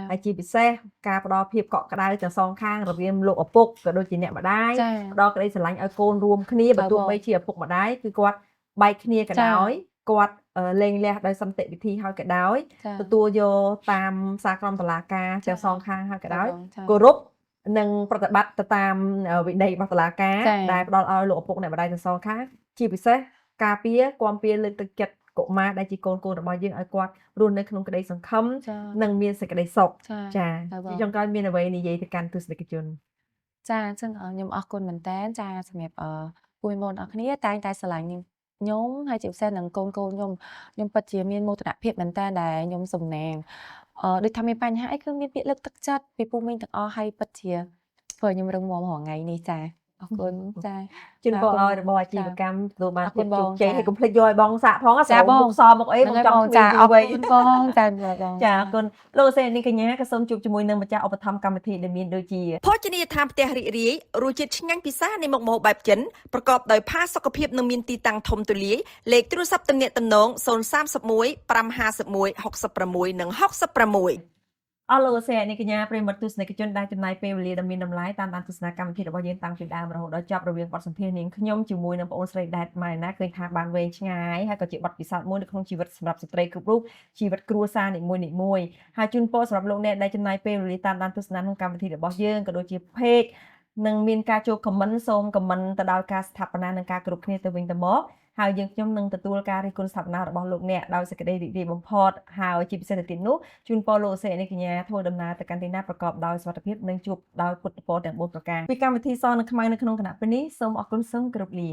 ហើយជាពិសេសការផ្ដល់ភាពកក់ក្ដៅទាំងសងខាងរវាងលោកឪពុកក៏ដូចជាអ្នកម្ដាយផ្ដល់ក្ដីស្រឡាញ់ឲ្យកូនរួមគ្នាបើទោះបីជាឪពុកម្ដាយគឺគាត់បែកគ្នាក៏ដោយគាត់លេងលះដោយសន្តិវិធីហើយក៏ដោយទទួលយកតាមសារក្រមតុលាការទាំងសងខាងហើយក៏ដោយគោរពនិងប្រតិបត្តិទៅតាមវិន័យរបស់តុលាការដែលផ្ដល់ឲ្យលោកឪពុកអ្នកម្ដាយទាំងសងខាងជាពិសេសការពារគាំពៀលើកទឹកចិត្តកុមារដែលជាកូនរបស់យើងឲ្យគាត់រស់នៅក្នុងក្តីសង្ឃឹមនិងមានសេចក្តីសុខចា៎ចុងក្រោយមានអ្វីនិយាយទៅកាន់ទស្សនិកជនចាអញ្ចឹងខ្ញុំអរគុណមែនតើចាសម្រាប់ពូម៉ូនអរគ្នាតែងតែស្រឡាញ់ខ្ញុំហើយជាពិសេសនឹងកូនខ្ញុំពិតជាមានមោទនភាពមែនតើដែលខ្ញុំសំណាងដូចថាមានបញ្ហាអីគឺមានពាក្យលើកទឹកចិត្តពីពូមីងទាំងអស់ហើយពិតជាធ្វើខ្ញុំរឹងមាំរាល់ថ្ងៃនេះចាអរគុណចាជូនបងឲ្យរបបអាជីវកម្មទទួលបានភាពជោគជ័យហើយកុំភ្លេចយកឲ្យបងសាក់ផងចាបងមុខសមុខអីបងចង់ចាអរគុណបងចាបងចាអរគុណលោកសេនីកញ្ញាក៏សូមជួបជាមួយនឹងម្ចាស់ឧបត្ថម្ភកម្មវិធីដែលមានដូចជាភោជនីយដ្ឋានផ្ទះរីករាយរសជាតិឆ្ងាញ់ពិសានៃមុខម្ហូបបែបចិនប្រកបដោយផាសុកភាពនិងមានទីតាំងធំទូលាយលេខទូរស័ព្ទទំនាក់ទំនង031 551 66និង66 អស់លោកសេនេះកញ្ញាប្រិមត្តទស្សនិកជនដែលចំណាយពេលវេលាដ៏មានតម្លៃតាមដានទស្សនាកម្មវិធីរបស់យើងតាំងពីដើមរហូតដល់ចប់រវាងបទសម្ភាសន៍នាងខ្ញុំជាមួយនឹងបងអូនស្រីដែលម៉ែណាឃើញថាបានវែងឆ្ងាយហើយក៏ជាបទពិសោធន៍មួយនៅក្នុងជីវិតសម្រាប់ស្ត្រីគ្រប់រូបជីវិតគ្រួសារនីមួយៗហើយជូនពរសម្រាប់លោកអ្នកដែលចំណាយពេលវេលាតាមដានទស្សនាក្នុងកម្មវិធីរបស់យើងក៏ដូចជា page នឹងមានការចូល comment សូម comment ទៅដល់ការស្ថាបនានិងការគ្រប់គ្នាទៅវិញទៅមកហើយយើងខ្ញុំនឹងទទួលការរិះគន់ស្ថាបនារបស់លោកអ្នកដោយសេចក្តីរីករាយបំផុតហើយជាពិសេសទៅទៀតនោះជូនពរលោកសេនីកញ្ញាធ្វើដំណើរទៅកាន់ទីណាប្រកបដោយសុវត្ថិភាពនិងជួបដោយពុទ្ធពរទាំង4ប្រការពីកម្មវិធីសនៅខ្មៅនៅក្នុងគណៈពេលនេះសូមអរគុណសូមគោរពលា